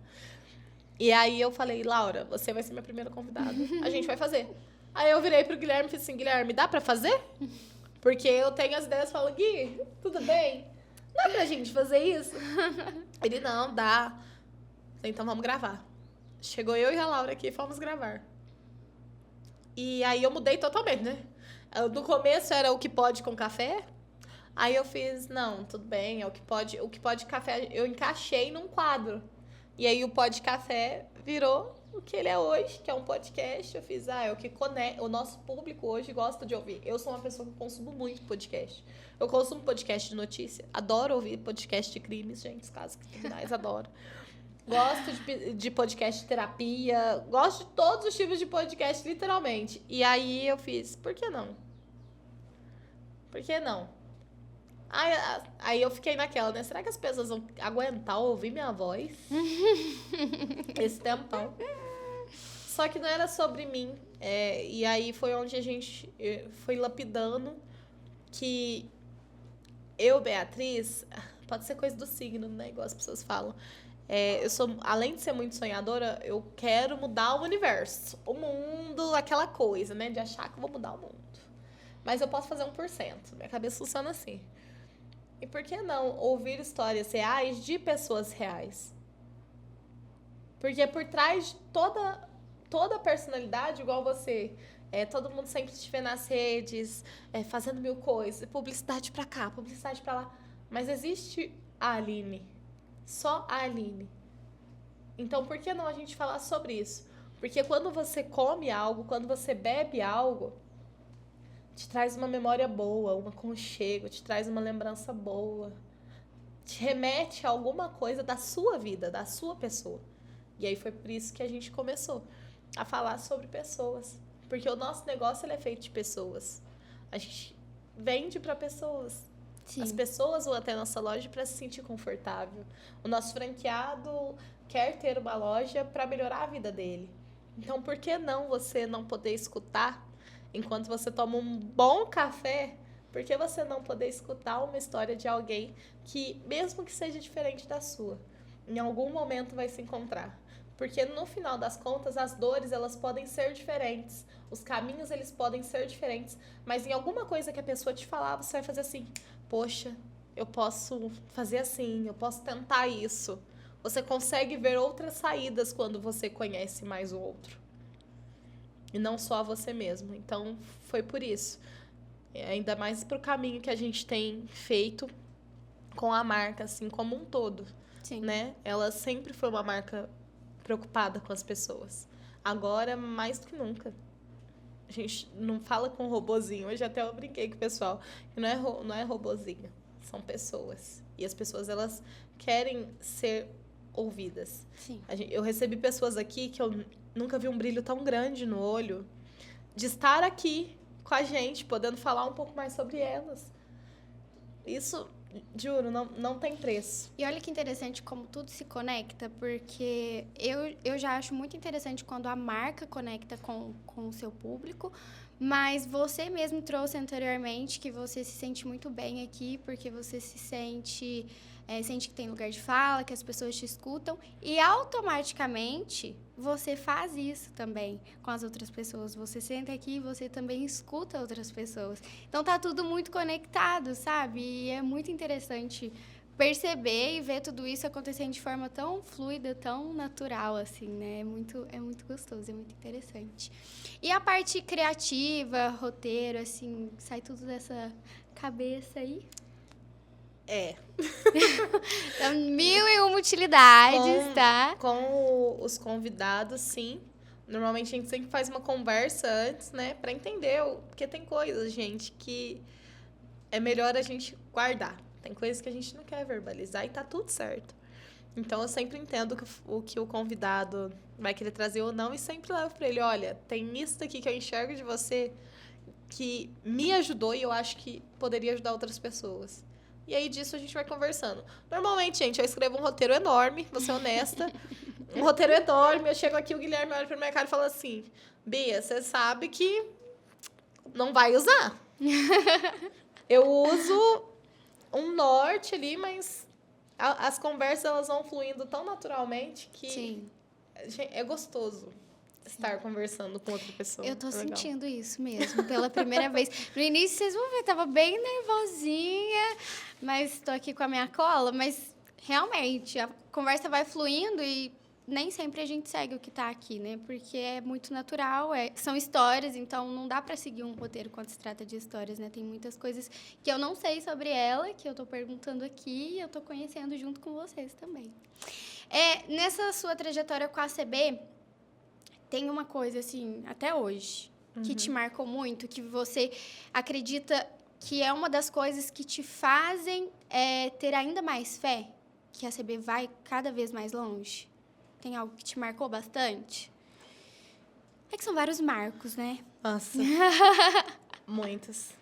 Speaker 2: E aí, eu falei, Laura, você vai ser minha primeira convidada. A gente vai fazer. Aí, eu virei pro Guilherme e falei assim, Guilherme, dá pra fazer? Porque eu tenho as ideias e falo, Gui, tudo bem? Dá pra gente fazer isso? Ele, não, dá. Então vamos gravar. Chegou eu e a Laura aqui e fomos gravar. E aí eu mudei totalmente, né? No começo era o que pode com café. Aí eu fiz, não, tudo bem, é o que pode café. Eu encaixei num quadro. E aí o Pod Café virou o que ele é hoje, que é um podcast. Eu fiz, é o que conecta. O nosso público hoje gosta de ouvir. Eu sou uma pessoa que consumo muito podcast. Eu consumo podcast de notícia. Adoro ouvir podcast de crimes, gente, casos criminais, adoro. Gosto de podcast de terapia. Gosto de todos os tipos de podcast, literalmente. E aí eu fiz, por que não? Por que não? Aí eu fiquei naquela, né? Será que as pessoas vão aguentar ouvir minha voz? Esse tempão. Só que não era sobre mim. E aí foi onde a gente foi lapidando que eu, Beatriz, pode ser coisa do signo, né? Igual as pessoas falam. Eu sou, além de ser muito sonhadora, eu quero mudar o universo. O mundo, aquela coisa, né? De achar que eu vou mudar o mundo. Mas eu posso fazer 1%. Minha cabeça funciona assim. E por que não ouvir histórias reais de pessoas reais? Porque por trás de toda personalidade, igual você, todo mundo sempre te vê nas redes, fazendo mil coisas, publicidade pra cá, publicidade pra lá. Mas existe a Aline, só a Aline. Então, por que não a gente falar sobre isso? Porque quando você come algo, quando você bebe algo, te traz uma memória boa, um aconchego, te traz uma lembrança boa, te remete a alguma coisa da sua vida, da sua pessoa. E aí foi por isso que a gente começou a falar sobre pessoas. Porque o nosso negócio ele é feito de pessoas. A gente vende para pessoas.
Speaker 1: Sim.
Speaker 2: As pessoas vão até a nossa loja para se sentir confortável. O nosso franqueado quer ter uma loja para melhorar a vida dele. Então, por que não você não poder escutar enquanto você toma um bom café? Por que você não poder escutar uma história de alguém que, mesmo que seja diferente da sua, em algum momento vai se encontrar? Porque no final das contas, as dores elas podem ser diferentes, os caminhos eles podem ser diferentes, mas em alguma coisa que a pessoa te falar, você vai fazer assim: poxa, eu posso fazer assim, eu posso tentar isso. Você consegue ver outras saídas quando você conhece mais o outro. E não só você mesmo. Então, foi por isso. Ainda mais pro caminho que a gente tem feito com a marca, assim, como um todo.
Speaker 1: Sim.
Speaker 2: Né? Ela sempre foi uma marca preocupada com as pessoas. Agora, mais do que nunca. A gente não fala com robozinho. Hoje até eu brinquei com o pessoal. Que não é robozinho. São pessoas. E as pessoas, elas querem ser ouvidas.
Speaker 1: Sim.
Speaker 2: Eu recebi pessoas aqui que eu nunca vi um brilho tão grande no olho de estar aqui com a gente, podendo falar um pouco mais sobre elas. Isso, juro, não tem preço.
Speaker 1: E olha que interessante como tudo se conecta, porque eu já acho muito interessante quando a marca conecta com o seu público, mas você mesmo trouxe anteriormente que você se sente muito bem aqui, porque você se sente que tem lugar de fala, que as pessoas te escutam, e automaticamente você faz isso também com as outras pessoas. Você senta aqui e você também escuta outras pessoas. Então tá tudo muito conectado, sabe? E é muito interessante perceber e ver tudo isso acontecendo de forma tão fluida, tão natural, assim, né? É muito gostoso, é muito interessante. E a parte criativa, roteiro, assim, sai tudo dessa cabeça aí? Então, 1001 utilidades, tá?
Speaker 2: Com os convidados, sim. Normalmente a gente sempre faz uma conversa antes, né? Pra entender. Porque tem coisas, gente, que é melhor a gente guardar. Tem coisas que a gente não quer verbalizar e tá tudo certo. Então, eu sempre entendo o que o convidado vai querer trazer ou não e sempre levo pra ele: olha, tem isso daqui que eu enxergo de você que me ajudou e eu acho que poderia ajudar outras pessoas. E aí, disso, a gente vai conversando. Normalmente, gente, eu escrevo um roteiro enorme, vou ser honesta. Um roteiro enorme. Eu chego aqui, o Guilherme olha pra minha cara e fala assim: Bia, você sabe que não vai usar. Eu uso um norte ali, mas as conversas elas vão fluindo tão naturalmente que
Speaker 1: Sim.
Speaker 2: É gostoso estar conversando com outra pessoa.
Speaker 1: Eu tô
Speaker 2: legal.
Speaker 1: sentindo isso mesmo, pela primeira vez. No início, vocês vão ver, tava bem nervosinha, mas tô aqui com a minha cola. Mas, realmente, a conversa vai fluindo e nem sempre a gente segue o que tá aqui, né? Porque é muito natural, são histórias, então não dá pra seguir um roteiro quando se trata de histórias, né? Tem muitas coisas que eu não sei sobre ela, que eu tô perguntando aqui e eu tô conhecendo junto com vocês também. Nessa sua trajetória com a ACB, tem uma coisa, assim, até hoje, que te marcou muito, que você acredita que é uma das coisas que te fazem ter ainda mais fé, que a ACB vai cada vez mais longe? Tem algo que te marcou bastante? É que são vários marcos, né?
Speaker 2: Nossa, muitas.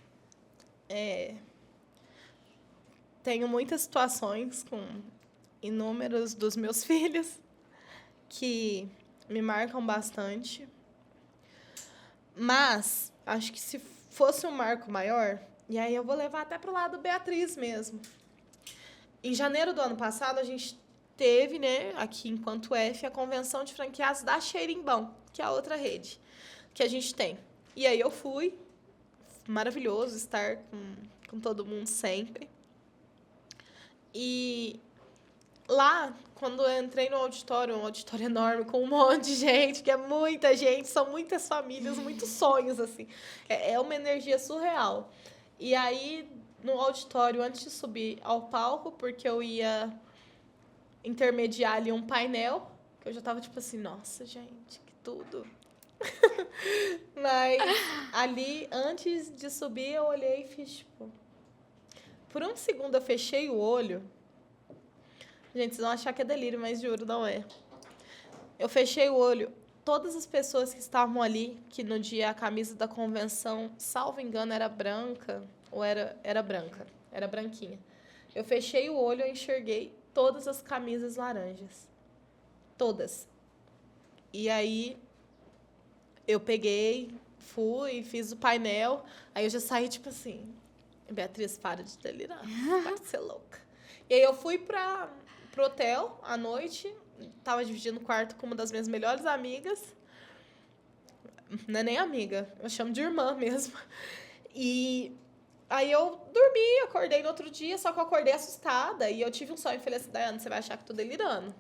Speaker 2: Tenho muitas situações com inúmeros dos meus filhos que me marcam bastante. Mas, acho que se fosse um marco maior, e aí eu vou levar até pro lado Beatriz mesmo. Em janeiro do ano passado, a gente teve, né, aqui enquanto F, a convenção de franqueados da Xerimbão, que é a outra rede que a gente tem. E aí eu fui, maravilhoso estar com todo mundo sempre. E lá, quando eu entrei no auditório, um auditório enorme, com um monte de gente, que é muita gente, são muitas famílias, muitos sonhos, assim. É uma energia surreal. E aí, no auditório, antes de subir ao palco, porque eu ia intermediar ali um painel, que eu já tava tipo assim, nossa, gente, que tudo. Mas ali, antes de subir, eu olhei e fiz, tipo... Por um segundo, eu fechei o olho. Gente, vocês vão achar que é delírio, mas juro, não é. Eu fechei o olho. Todas as pessoas que estavam ali, que no dia a camisa da convenção, salvo engano, era branca, ou era branca, era branquinha. Eu fechei o olho e enxerguei todas as camisas laranjas. Todas. E aí, eu peguei, fui, fiz o painel, aí eu já saí tipo assim, Beatriz, para de delirar, vai ser louca. E aí eu fui pro hotel à noite, tava dividindo o quarto com uma das minhas melhores amigas. Não é nem amiga, eu chamo de irmã mesmo. E aí eu dormi, acordei no outro dia, só que eu acordei assustada. E eu tive um sonho e falei assim, Daiane, você vai achar que eu tô delirando.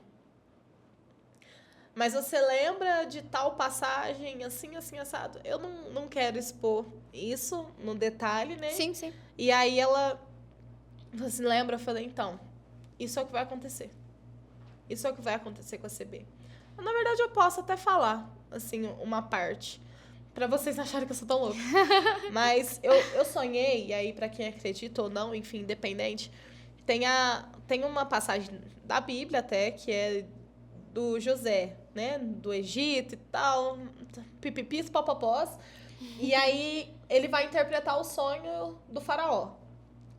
Speaker 2: Mas você lembra de tal passagem, assim, assim, assado? Eu não quero expor isso no detalhe, né?
Speaker 1: Sim, sim.
Speaker 2: E aí ela, você lembra? Eu falei, então, isso é o que vai acontecer. Isso é o que vai acontecer com a CB. Na verdade, eu posso até falar, assim, uma parte, pra vocês acharem que eu sou tão louca. Mas eu sonhei, e aí pra quem acredita ou não, enfim, independente, tem uma passagem da Bíblia até, que é do José, né, do Egito e tal, pipipis, popopós, e aí ele vai interpretar o sonho do faraó.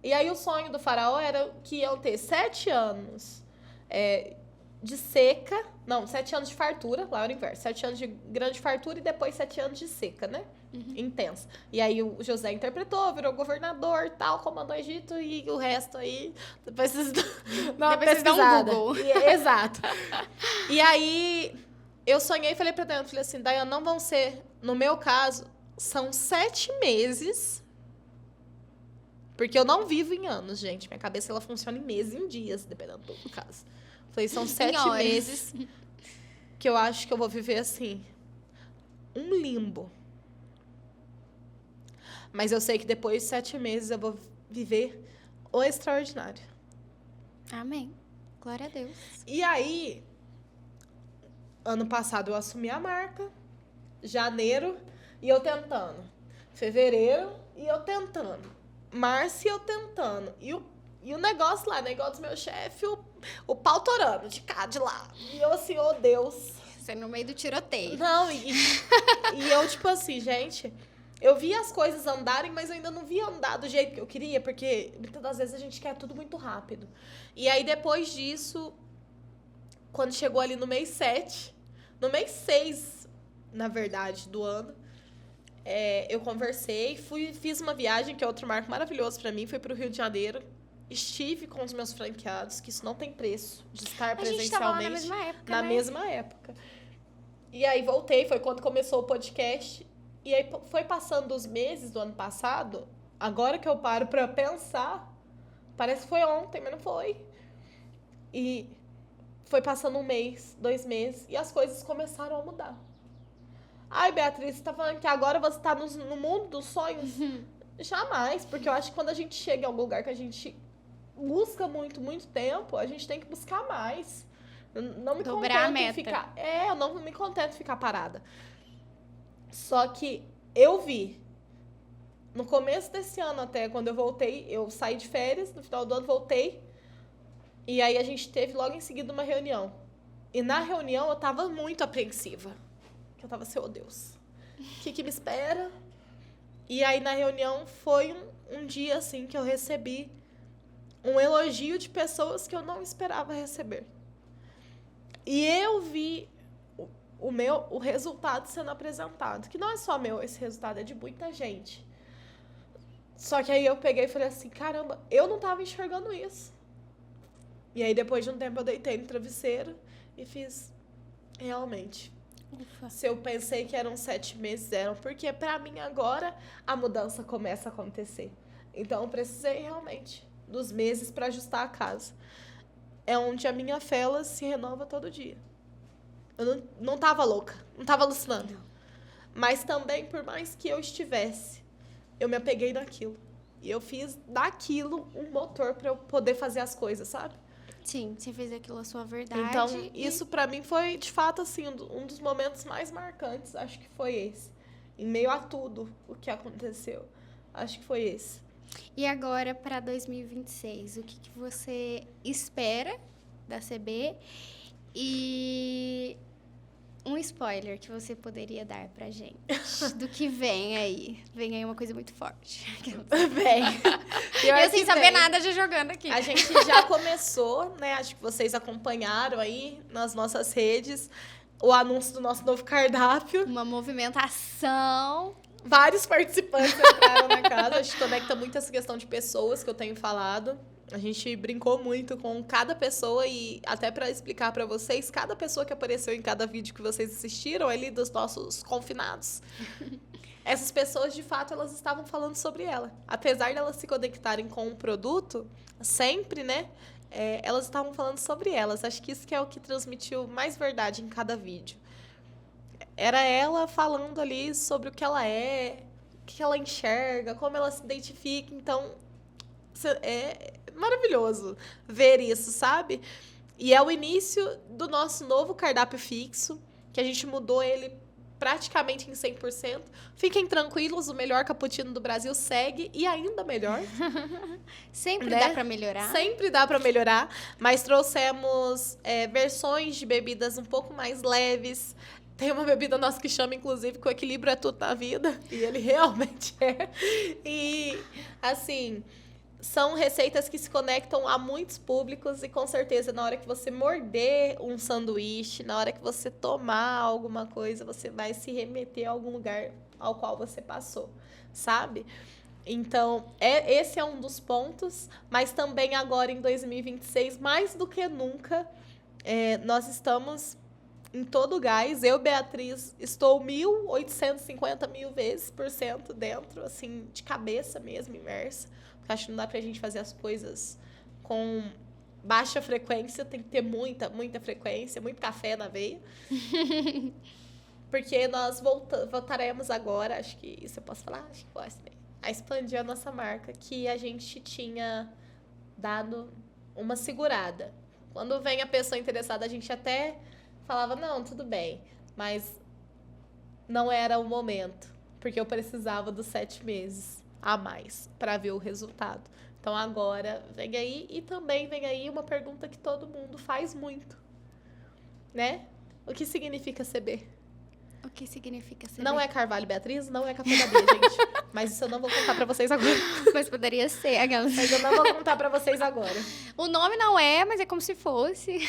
Speaker 2: E aí o sonho do faraó era que iam ter 7 anos de seca, não, 7 anos de fartura, lá era o inverso, 7 anos de grande fartura e depois 7 anos de seca, né, intensa. E aí o José interpretou, virou governador, tal, comandou o Egito e o resto aí, depois vocês dão uma pesquisada.
Speaker 1: Dão um Google.
Speaker 2: Exato. E aí eu sonhei e falei pra Daiane, falei assim, Daiane, não vão ser, no meu caso, são 7 meses, porque eu não vivo em anos, gente, minha cabeça ela funciona em meses, em dias, dependendo do caso. Falei, são 7 meses que eu acho que eu vou viver assim, um limbo. Mas eu sei que depois de 7 meses eu vou viver o extraordinário.
Speaker 1: Amém. Glória a Deus.
Speaker 2: E aí, ano passado eu assumi a marca, janeiro, e eu tentando. Fevereiro, e eu tentando. Março, e eu tentando. E o negócio lá, né, igual dos meus chefes, o pau torando de cá, de lá. E eu assim, oh Deus.
Speaker 1: Você no meio do tiroteio.
Speaker 2: Não, e eu tipo assim, gente, eu vi as coisas andarem, mas eu ainda não vi andar do jeito que eu queria, porque muitas das vezes a gente quer tudo muito rápido. E aí depois disso, quando chegou ali no mês 7, no mês 6, na verdade, do ano, eu conversei, fiz uma viagem, que é outro marco maravilhoso pra mim, fui pro Rio de Janeiro. Estive com os meus franqueados, que isso não tem preço, de estar presencialmente.
Speaker 1: A gente tava lá na mesma época,
Speaker 2: na mesma época. E aí voltei, foi quando começou o podcast. E aí foi passando os meses do ano passado, agora que eu paro pra pensar, parece que foi ontem, mas não foi. E foi passando 1 mês, 2 meses, e as coisas começaram a mudar. Ai, Beatriz, você tá falando que agora você tá no mundo dos sonhos? Jamais, porque eu acho que quando a gente chega em algum lugar que a gente busca muito, muito tempo, a gente tem que buscar mais. Não me
Speaker 1: Dobrar a
Speaker 2: contento
Speaker 1: meta.
Speaker 2: em ficar... eu não me contento em ficar parada. Só que eu vi, no começo desse ano até, quando eu voltei, eu saí de férias, no final do ano voltei, e aí a gente teve logo em seguida uma reunião. E na reunião eu tava muito apreensiva. Que eu tava assim, oh Deus, o que me espera? E aí na reunião foi um dia assim que eu recebi um elogio de pessoas que eu não esperava receber. E eu vi o resultado sendo apresentado. Que não é só meu, esse resultado é de muita gente. Só que aí eu peguei e falei assim, caramba, eu não tava enxergando isso. E aí depois de um tempo eu deitei no travesseiro e fiz, realmente.
Speaker 1: Ufa.
Speaker 2: Se eu pensei que eram 7 meses, eram. Porque pra mim agora a mudança começa a acontecer. Então eu precisei realmente dos meses para ajustar a casa. É onde a minha fela se renova todo dia. Eu não tava louca, não tava alucinando.
Speaker 1: Não.
Speaker 2: Mas também, por mais que eu estivesse, eu me apeguei naquilo. E eu fiz daquilo um motor para eu poder fazer as coisas, sabe?
Speaker 1: Sim, você fez aquilo a sua verdade.
Speaker 2: Então, isso para mim foi, de fato, assim, um dos momentos mais marcantes. Acho que foi esse. Em meio a tudo o que aconteceu. Acho que foi esse.
Speaker 1: E agora, para 2026, o que você espera da CB? E um spoiler que você poderia dar pra gente do que vem aí. Vem aí uma coisa muito forte.
Speaker 2: Bem,
Speaker 1: Eu sem saber nada já jogando aqui.
Speaker 2: A gente já começou, né? Acho que vocês acompanharam aí nas nossas redes o anúncio do nosso novo cardápio.
Speaker 1: Uma movimentação.
Speaker 2: Vários participantes entraram na casa. A gente conecta muito essa questão de pessoas que eu tenho falado. A gente brincou muito com cada pessoa e até para explicar para vocês, cada pessoa que apareceu em cada vídeo que vocês assistiram ali dos nossos confinados, essas pessoas, de fato, elas estavam falando sobre ela. Apesar de elas se conectarem com o produto, sempre, né? Elas estavam falando sobre elas. Acho que isso que é o que transmitiu mais verdade em cada vídeo. Era ela falando ali sobre o que ela é, o que ela enxerga, como ela se identifica. Então, é maravilhoso ver isso, sabe? E é o início do nosso novo cardápio fixo, que a gente mudou ele praticamente em 100%. Fiquem tranquilos, o melhor cappuccino do Brasil segue e ainda melhor.
Speaker 1: Sempre
Speaker 2: né?
Speaker 1: dá para melhorar.
Speaker 2: Sempre dá para melhorar, mas trouxemos versões de bebidas um pouco mais leves. Tem uma bebida nossa que chama, inclusive, que o equilíbrio é tudo na vida. E ele realmente é. E, assim, são receitas que se conectam a muitos públicos e, com certeza, na hora que você morder um sanduíche, na hora que você tomar alguma coisa, você vai se remeter a algum lugar ao qual você passou, sabe? Então, esse é um dos pontos, mas também agora, em 2026, mais do que nunca, nós estamos em todo o gás. Eu, Beatriz, estou 1.850.000 vezes por cento dentro, assim, de cabeça mesmo, imersa. Porque acho que não dá pra gente fazer as coisas com baixa frequência, tem que ter muita, muita frequência, muito café na veia. Porque nós voltaremos agora, acho que isso eu posso falar? Acho que posso, né? A expandir a nossa marca, que a gente tinha dado uma segurada. Quando vem a pessoa interessada, a gente até falava, não, tudo bem, mas não era o momento, porque eu precisava dos 7 meses a mais para ver o resultado. Então agora vem aí, e também vem aí uma pergunta que todo mundo faz muito, né? O que significa CB?
Speaker 1: O que significa CB?
Speaker 2: Não é Carvalho Beatriz, não é Café da Bia, gente. Mas isso eu não vou contar pra vocês agora.
Speaker 1: Mas poderia ser, aquelas.
Speaker 2: Mas eu não vou contar pra vocês agora.
Speaker 1: O nome não é, mas é como se fosse.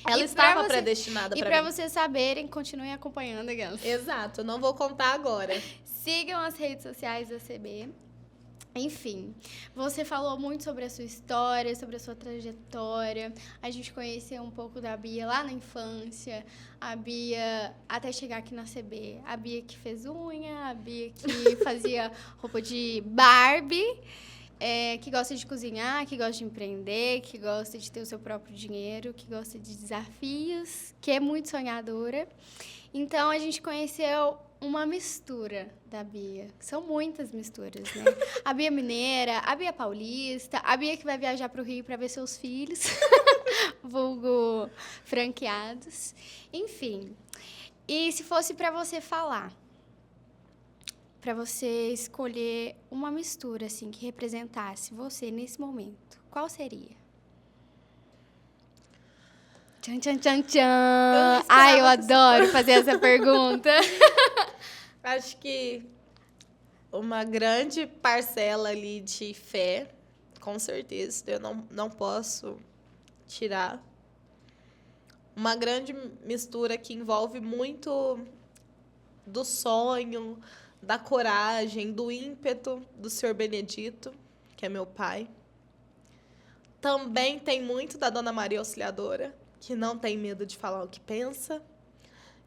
Speaker 2: Ela
Speaker 1: E
Speaker 2: estava
Speaker 1: pra você-
Speaker 2: predestinada
Speaker 1: E
Speaker 2: pra
Speaker 1: pra
Speaker 2: mim.
Speaker 1: vocês saberem, continuem acompanhando, aquelas.
Speaker 2: Exato, eu não vou contar agora.
Speaker 1: Sigam as redes sociais da CB. Enfim, você falou muito sobre a sua história, sobre a sua trajetória. A gente conheceu um pouco da Bia lá na infância, a Bia até chegar aqui na CB. A Bia que fez unha, a Bia que fazia roupa de Barbie, que gosta de cozinhar, que gosta de empreender, que gosta de ter o seu próprio dinheiro, que gosta de desafios, que é muito sonhadora. Então, a gente conheceu uma mistura da Bia. São muitas misturas, né? A Bia mineira, a Bia paulista, a Bia que vai viajar para o Rio para ver seus filhos, vulgo franqueados. Enfim. E se fosse para você falar, para você escolher uma mistura assim que representasse você nesse momento, qual seria? Tchan, tchan, tchan, tchan. Ai, eu adoro fazer essa pergunta.
Speaker 2: Acho que uma grande parcela ali de fé, com certeza, eu não posso tirar. Uma grande mistura que envolve muito do sonho, da coragem, do ímpeto do Senhor Benedito, que é meu pai. Também tem muito da Dona Maria Auxiliadora, que não tem medo de falar o que pensa,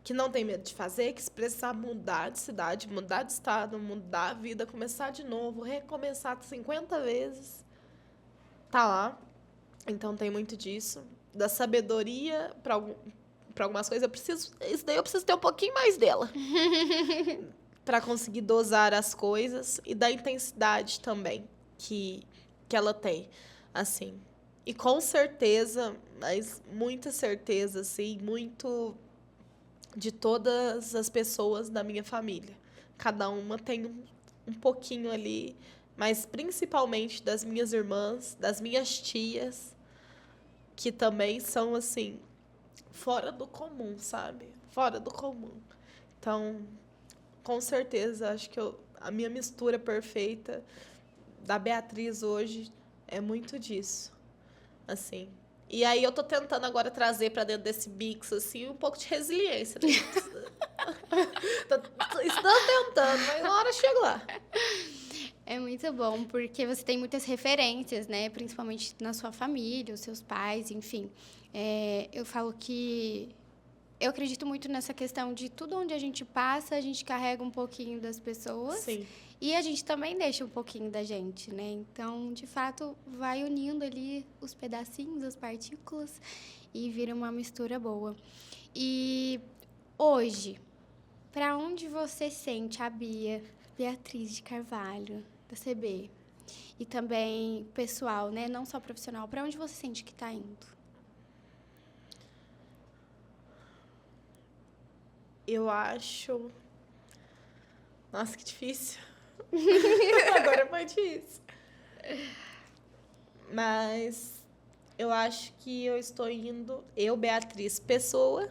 Speaker 2: que não tem medo de fazer, que se precisar mudar de cidade, mudar de estado, mudar a vida, começar de novo, recomeçar 50 vezes, tá lá. Então tem muito disso. Da sabedoria para algumas coisas, isso daí eu preciso ter um pouquinho mais dela. Para conseguir dosar as coisas e da intensidade também que ela tem, assim. E com certeza, mas muita certeza, assim, muito de todas as pessoas da minha família. Cada uma tem um pouquinho ali, mas principalmente das minhas irmãs, das minhas tias, que também são, assim, fora do comum, sabe? Fora do comum. Então, com certeza, acho que a minha mistura perfeita da Beatriz hoje é muito disso, assim. E aí eu tô tentando agora trazer pra dentro desse mix, assim, um pouco de resiliência, né? Estou tentando, mas uma hora chega lá.
Speaker 1: É muito bom, porque você tem muitas referências, né? Principalmente na sua família, os seus pais, enfim. Eu falo que eu acredito muito nessa questão de tudo onde a gente passa, a gente carrega um pouquinho das pessoas.
Speaker 2: Sim.
Speaker 1: E a gente também deixa um pouquinho da gente, né? Então, de fato, vai unindo ali os pedacinhos, as partículas e vira uma mistura boa. E hoje, para onde você sente a Beatriz de Carvalho, da CB? E também pessoal, né? Não só profissional. Para onde você sente que está indo?
Speaker 2: Eu acho... Nossa, que difícil. Agora foi difícil. Mas eu acho que eu estou indo... Eu, Beatriz Pessoa,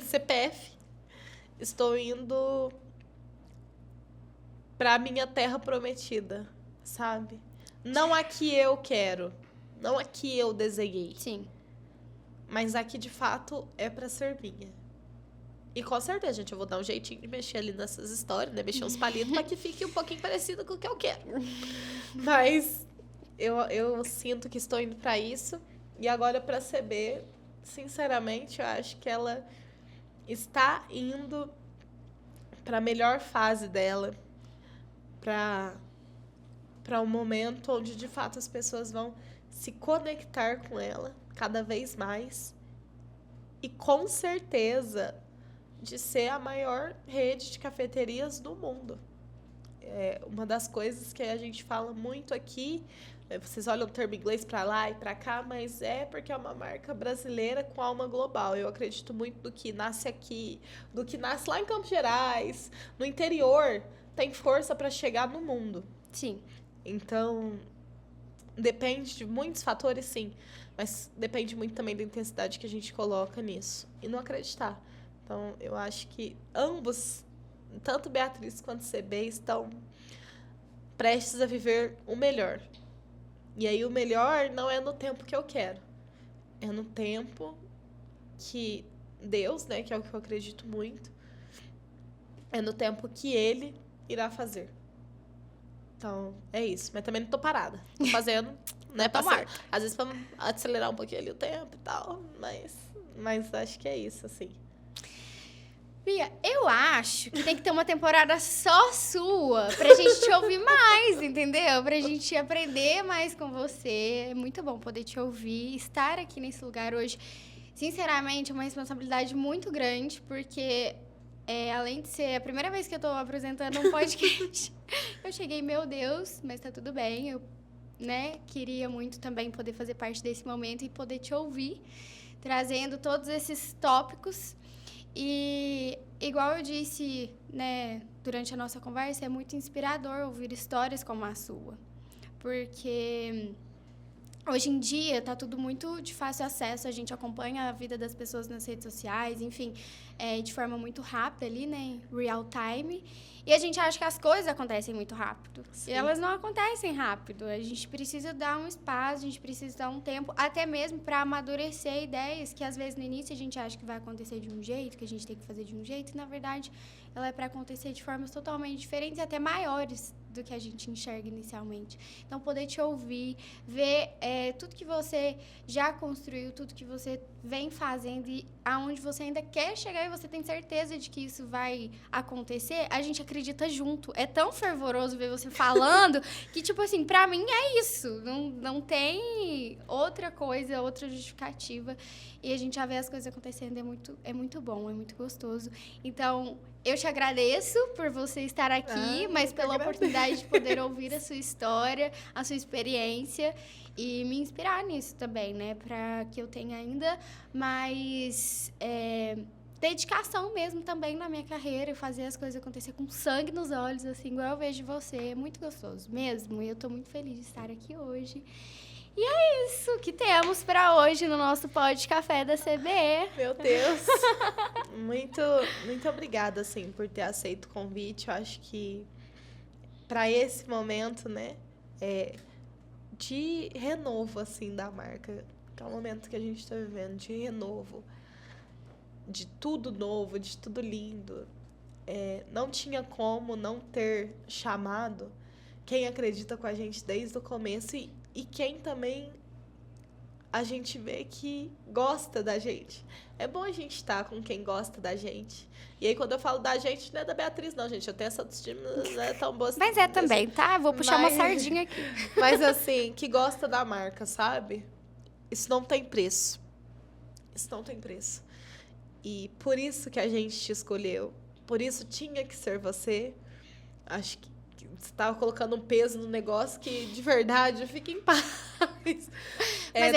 Speaker 2: CPF, estou indo para a minha terra prometida, sabe? Não a que eu quero, não a que eu desenhei.
Speaker 1: Sim.
Speaker 2: Mas a que, de fato, é para ser minha. E com certeza, gente, eu vou dar um jeitinho de mexer ali nessas histórias, né? Mexer uns palitos para que fique um pouquinho parecido com o que eu quero. Mas eu sinto que estou indo para isso. E agora, para a CB, sinceramente, eu acho que ela está indo para a melhor fase dela. Para um momento onde, de fato, as pessoas vão se conectar com ela cada vez mais. E, com certeza, de ser a maior rede de cafeterias do mundo. É uma das coisas que a gente fala muito aqui, vocês olham o termo inglês para lá e para cá, mas é porque é uma marca brasileira com alma global. Eu acredito muito do que nasce aqui, do que nasce lá em Campos Gerais, no interior, tem força para chegar no mundo.
Speaker 1: Sim.
Speaker 2: Então, depende de muitos fatores, sim, mas depende muito também da intensidade que a gente coloca nisso. E não acreditar. Então, eu acho que ambos, tanto Beatriz quanto CB, estão prestes a viver o melhor. E aí, o melhor não é no tempo que eu quero. É no tempo que Deus, né, que é o que eu acredito muito, é no tempo que Ele irá fazer. Então, é isso. Mas também não tô parada. Tô fazendo, né, às vezes pra acelerar um pouquinho ali o tempo e tal, mas acho que é isso, assim.
Speaker 1: Bia, eu acho que tem que ter uma temporada só sua pra gente te ouvir mais, entendeu? Pra gente aprender mais com você. É muito bom poder te ouvir, estar aqui nesse lugar hoje. Sinceramente, é uma responsabilidade muito grande, porque além de ser a primeira vez que eu tô apresentando um podcast, eu cheguei, meu Deus, mas tá tudo bem. Eu, né, queria muito também poder fazer parte desse momento e poder te ouvir, trazendo todos esses tópicos. E, igual eu disse, né, durante a nossa conversa, é muito inspirador ouvir histórias como a sua. Porque hoje em dia tá tudo muito de fácil acesso, a gente acompanha a vida das pessoas nas redes sociais, enfim, de forma muito rápida ali, né, real time. E a gente acha que as coisas acontecem muito rápido. Sim. E elas não acontecem rápido. A gente precisa dar um espaço, a gente precisa dar um tempo, até mesmo para amadurecer ideias que, às vezes, no início a gente acha que vai acontecer de um jeito, que a gente tem que fazer de um jeito, e, na verdade, ela é para acontecer de formas totalmente diferentes e até maiores do que a gente enxerga inicialmente. Então, poder te ouvir, ver tudo que você já construiu, tudo que você vem fazendo e aonde você ainda quer chegar e você tem certeza de que isso vai acontecer, a gente acredita junto. É tão fervoroso ver você falando que, tipo assim, pra mim é isso. Não tem outra coisa, outra justificativa. E a gente já vê as coisas acontecendo, é muito bom, é muito gostoso. Então, eu te agradeço por você estar aqui, mas pela oportunidade de poder ouvir a sua história, a sua experiência e me inspirar nisso também, né? Para que eu tenha ainda mais dedicação mesmo também na minha carreira e fazer as coisas acontecer com sangue nos olhos, assim, igual eu vejo você. É muito gostoso mesmo. E eu tô muito feliz de estar aqui hoje. E é isso que temos para hoje no nosso Pod Café da CBE.
Speaker 2: Meu Deus! Muito, muito obrigada, assim, por ter aceito o convite. Eu acho que para esse momento, né, de renovo, assim, da marca, que é o momento que a gente está vivendo, de renovo, de tudo novo, de tudo lindo, não tinha como não ter chamado quem acredita com a gente desde o começo e quem também a gente vê que gosta da gente. É bom a gente estar com quem gosta da gente. E aí, quando eu falo da gente, não é da Beatriz, não, gente. Eu tenho essa autoestima, não é tão boa assim.
Speaker 1: Mas é também, tá? Vou puxar uma sardinha aqui.
Speaker 2: Mas, assim, que gosta da marca, sabe? Isso não tem preço. Isso não tem preço. E por isso que a gente te escolheu. Por isso tinha que ser você. Acho que você estava colocando um peso no negócio que, de verdade, fica em paz.
Speaker 1: Mas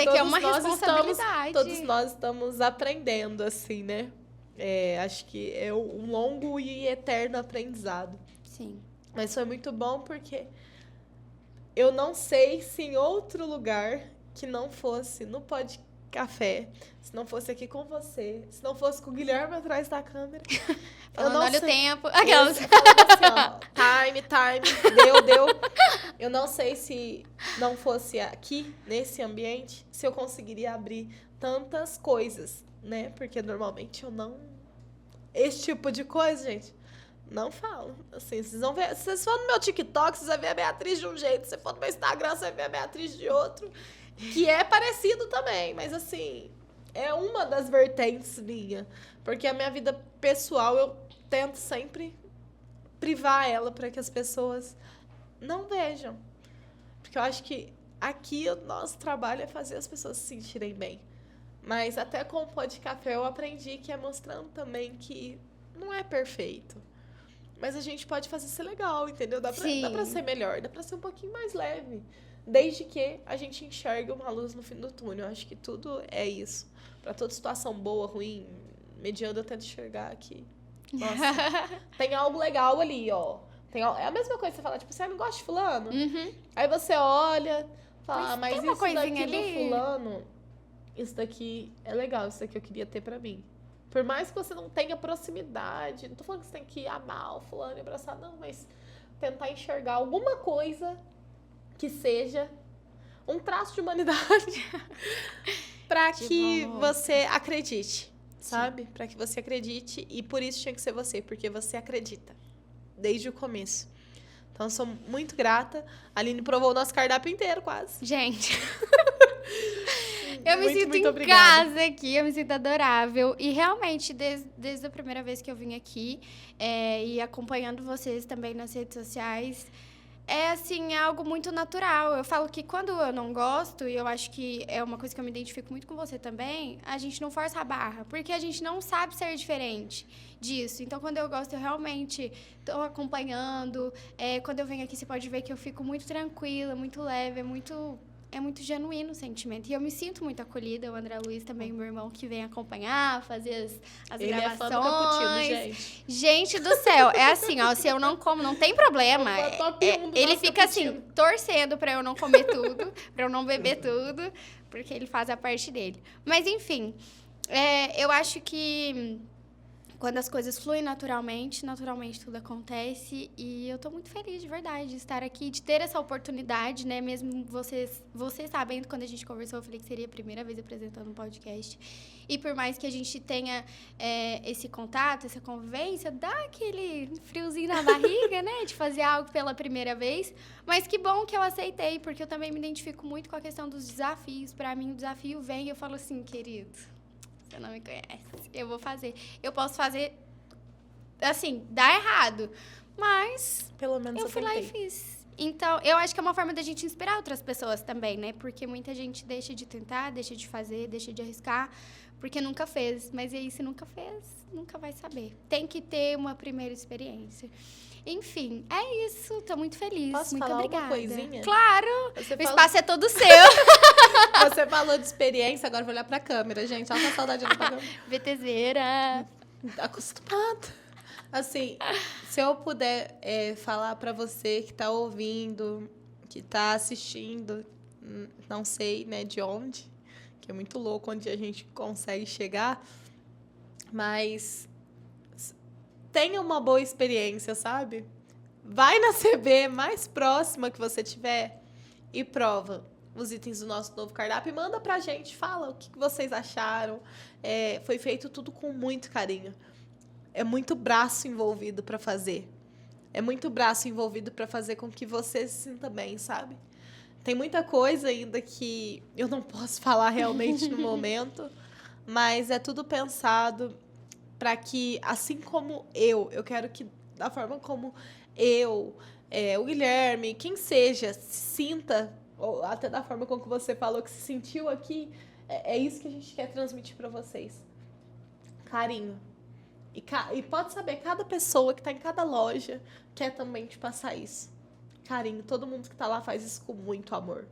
Speaker 1: que é uma responsabilidade.
Speaker 2: Todos nós estamos aprendendo, assim, né? Acho que é um longo e eterno aprendizado.
Speaker 1: Sim.
Speaker 2: Mas foi muito bom porque eu não sei se em outro lugar que não fosse no Pod Café, se não fosse aqui com você, se não fosse com o Guilherme atrás da câmera.
Speaker 1: Olha o tempo. Aquelas.
Speaker 2: Assim, ó, time, deu. Eu não sei se não fosse aqui, nesse ambiente, se eu conseguiria abrir tantas coisas, né? Porque normalmente eu não... Esse tipo de coisa, gente, não falo. Assim, vocês vão ver... Se vocês forem no meu TikTok, vocês vão ver a Beatriz de um jeito. Se você for no meu Instagram, você vai ver a Beatriz de outro. Que é parecido também, mas assim... É uma das vertentes minha. Porque a minha vida pessoal, eu tento sempre privar ela para que as pessoas não vejam. Porque eu acho que aqui o nosso trabalho é fazer as pessoas se sentirem bem. Mas até com o Pod Café eu aprendi que é mostrando também que não é perfeito. Mas a gente pode fazer ser legal, entendeu? Dá pra ser melhor, dá pra ser um pouquinho mais leve. Desde que a gente enxergue uma luz no fim do túnel. Eu acho que tudo é isso. Pra toda situação boa, ruim, mediana, eu tento enxergar aqui. Nossa, tem algo legal ali, ó. É a mesma coisa que você fala, tipo, você não gosta de fulano?
Speaker 1: Uhum.
Speaker 2: Aí você olha, fala, mas
Speaker 1: tem uma
Speaker 2: isso
Speaker 1: coisinha
Speaker 2: daqui
Speaker 1: ali.
Speaker 2: do fulano, isso daqui é legal, isso daqui eu queria ter pra mim. Por mais que você não tenha proximidade, não tô falando que você tem que amar o fulano e abraçar, não, mas tentar enxergar alguma coisa que seja um traço de humanidade pra que você acredite, sabe? Pra que você acredite, e por isso tinha que ser você, porque você acredita desde o começo. Então, eu sou muito grata. A Aline provou o nosso cardápio inteiro, quase.
Speaker 1: Gente, eu me sinto
Speaker 2: muito
Speaker 1: em
Speaker 2: obrigada.
Speaker 1: casa aqui, eu me sinto adorável. E realmente, desde a primeira vez que eu vim aqui, e acompanhando vocês também nas redes sociais, assim, é algo muito natural. Eu falo que quando eu não gosto, e eu acho que é uma coisa que eu me identifico muito com você também, a gente não força a barra, porque a gente não sabe ser diferente disso. Então, quando eu gosto, eu realmente estou acompanhando. Quando eu venho aqui, você pode ver que eu fico muito tranquila, muito leve, é muito genuíno o sentimento. E eu me sinto muito acolhida. O André Luiz também, meu irmão, que vem acompanhar, fazer as
Speaker 2: Ele
Speaker 1: gravações.
Speaker 2: é fã do cappuccino, gente.
Speaker 1: Gente do céu, é assim, ó, se eu não como, não tem problema. Ele fica assim, torcendo pra eu não comer tudo, pra eu não beber tudo, porque ele faz a parte dele. Mas, enfim, eu acho que quando as coisas fluem naturalmente tudo acontece. E eu tô muito feliz, de verdade, de estar aqui, de ter essa oportunidade, né? Mesmo vocês sabendo, quando a gente conversou, eu falei que seria a primeira vez apresentando um podcast. E por mais que a gente tenha esse contato, essa convivência, dá aquele friozinho na barriga, né? De fazer algo pela primeira vez. Mas que bom que eu aceitei, porque eu também me identifico muito com a questão dos desafios. Pra mim, o desafio vem e eu falo assim, querido, você não me conhece, eu vou fazer. Eu posso fazer, assim, dar errado, mas
Speaker 2: Pelo menos
Speaker 1: eu fui lá e fiz. Então, eu acho que é uma forma da gente inspirar outras pessoas também, né? Porque muita gente deixa de tentar, deixa de fazer, deixa de arriscar, porque nunca fez. Mas e aí, se nunca fez, nunca vai saber. Tem que ter uma primeira experiência. Enfim, é isso. Tô muito feliz.
Speaker 2: Posso
Speaker 1: muito
Speaker 2: falar
Speaker 1: obrigada.
Speaker 2: uma coisinha?
Speaker 1: Claro!
Speaker 2: Você
Speaker 1: O espaço é todo seu.
Speaker 2: Você falou de experiência, agora eu vou olhar pra câmera, gente. Olha a saudade da câmera.
Speaker 1: VTZera.
Speaker 2: Acostumada. Assim, se eu puder falar pra você que tá ouvindo, que tá assistindo, não sei, né, de onde, que é muito louco onde a gente consegue chegar, mas tenha uma boa experiência, sabe? Vai na CB mais próxima que você tiver e prova os itens do nosso novo cardápio e manda pra gente, fala o que vocês acharam. Foi feito tudo com muito carinho. É muito braço envolvido para fazer. É muito braço envolvido para fazer com que você se sinta bem, sabe? Tem muita coisa ainda que eu não posso falar realmente no momento, mas é tudo pensado para que, assim como eu quero que, da forma como o Guilherme, quem seja, se sinta, ou até da forma como você falou que se sentiu aqui, é isso que a gente quer transmitir para vocês. Carinho. E pode saber, cada pessoa que está em cada loja quer também te passar isso. Carinho, todo mundo que está lá faz isso com muito amor.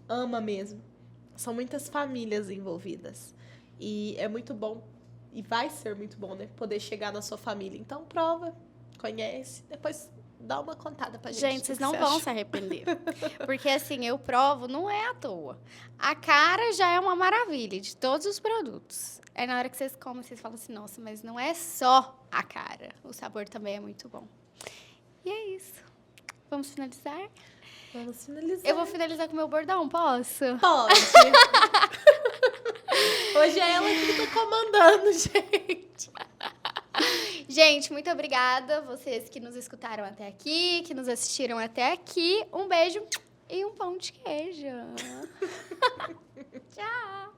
Speaker 2: Ama mesmo. São muitas famílias envolvidas. E é muito bom, e vai ser muito bom, né? Poder chegar na sua família. Então, prova, conhece, depois dá uma contada pra gente.
Speaker 1: Gente, vocês não vão se arrepender. Porque, assim, eu provo, não é à toa. A cara já é uma maravilha de todos os produtos. É na hora que vocês comem, vocês falam assim, nossa, mas não é só a cara. O sabor também é muito bom. E é isso. Vamos finalizar?
Speaker 2: Vamos finalizar.
Speaker 1: Eu vou finalizar com o meu bordão, posso?
Speaker 2: Pode. Hoje é ela que tá comandando, gente.
Speaker 1: Gente, muito obrigada. Vocês que nos escutaram até aqui, que nos assistiram até aqui. Um beijo e um pão de queijo. Tchau.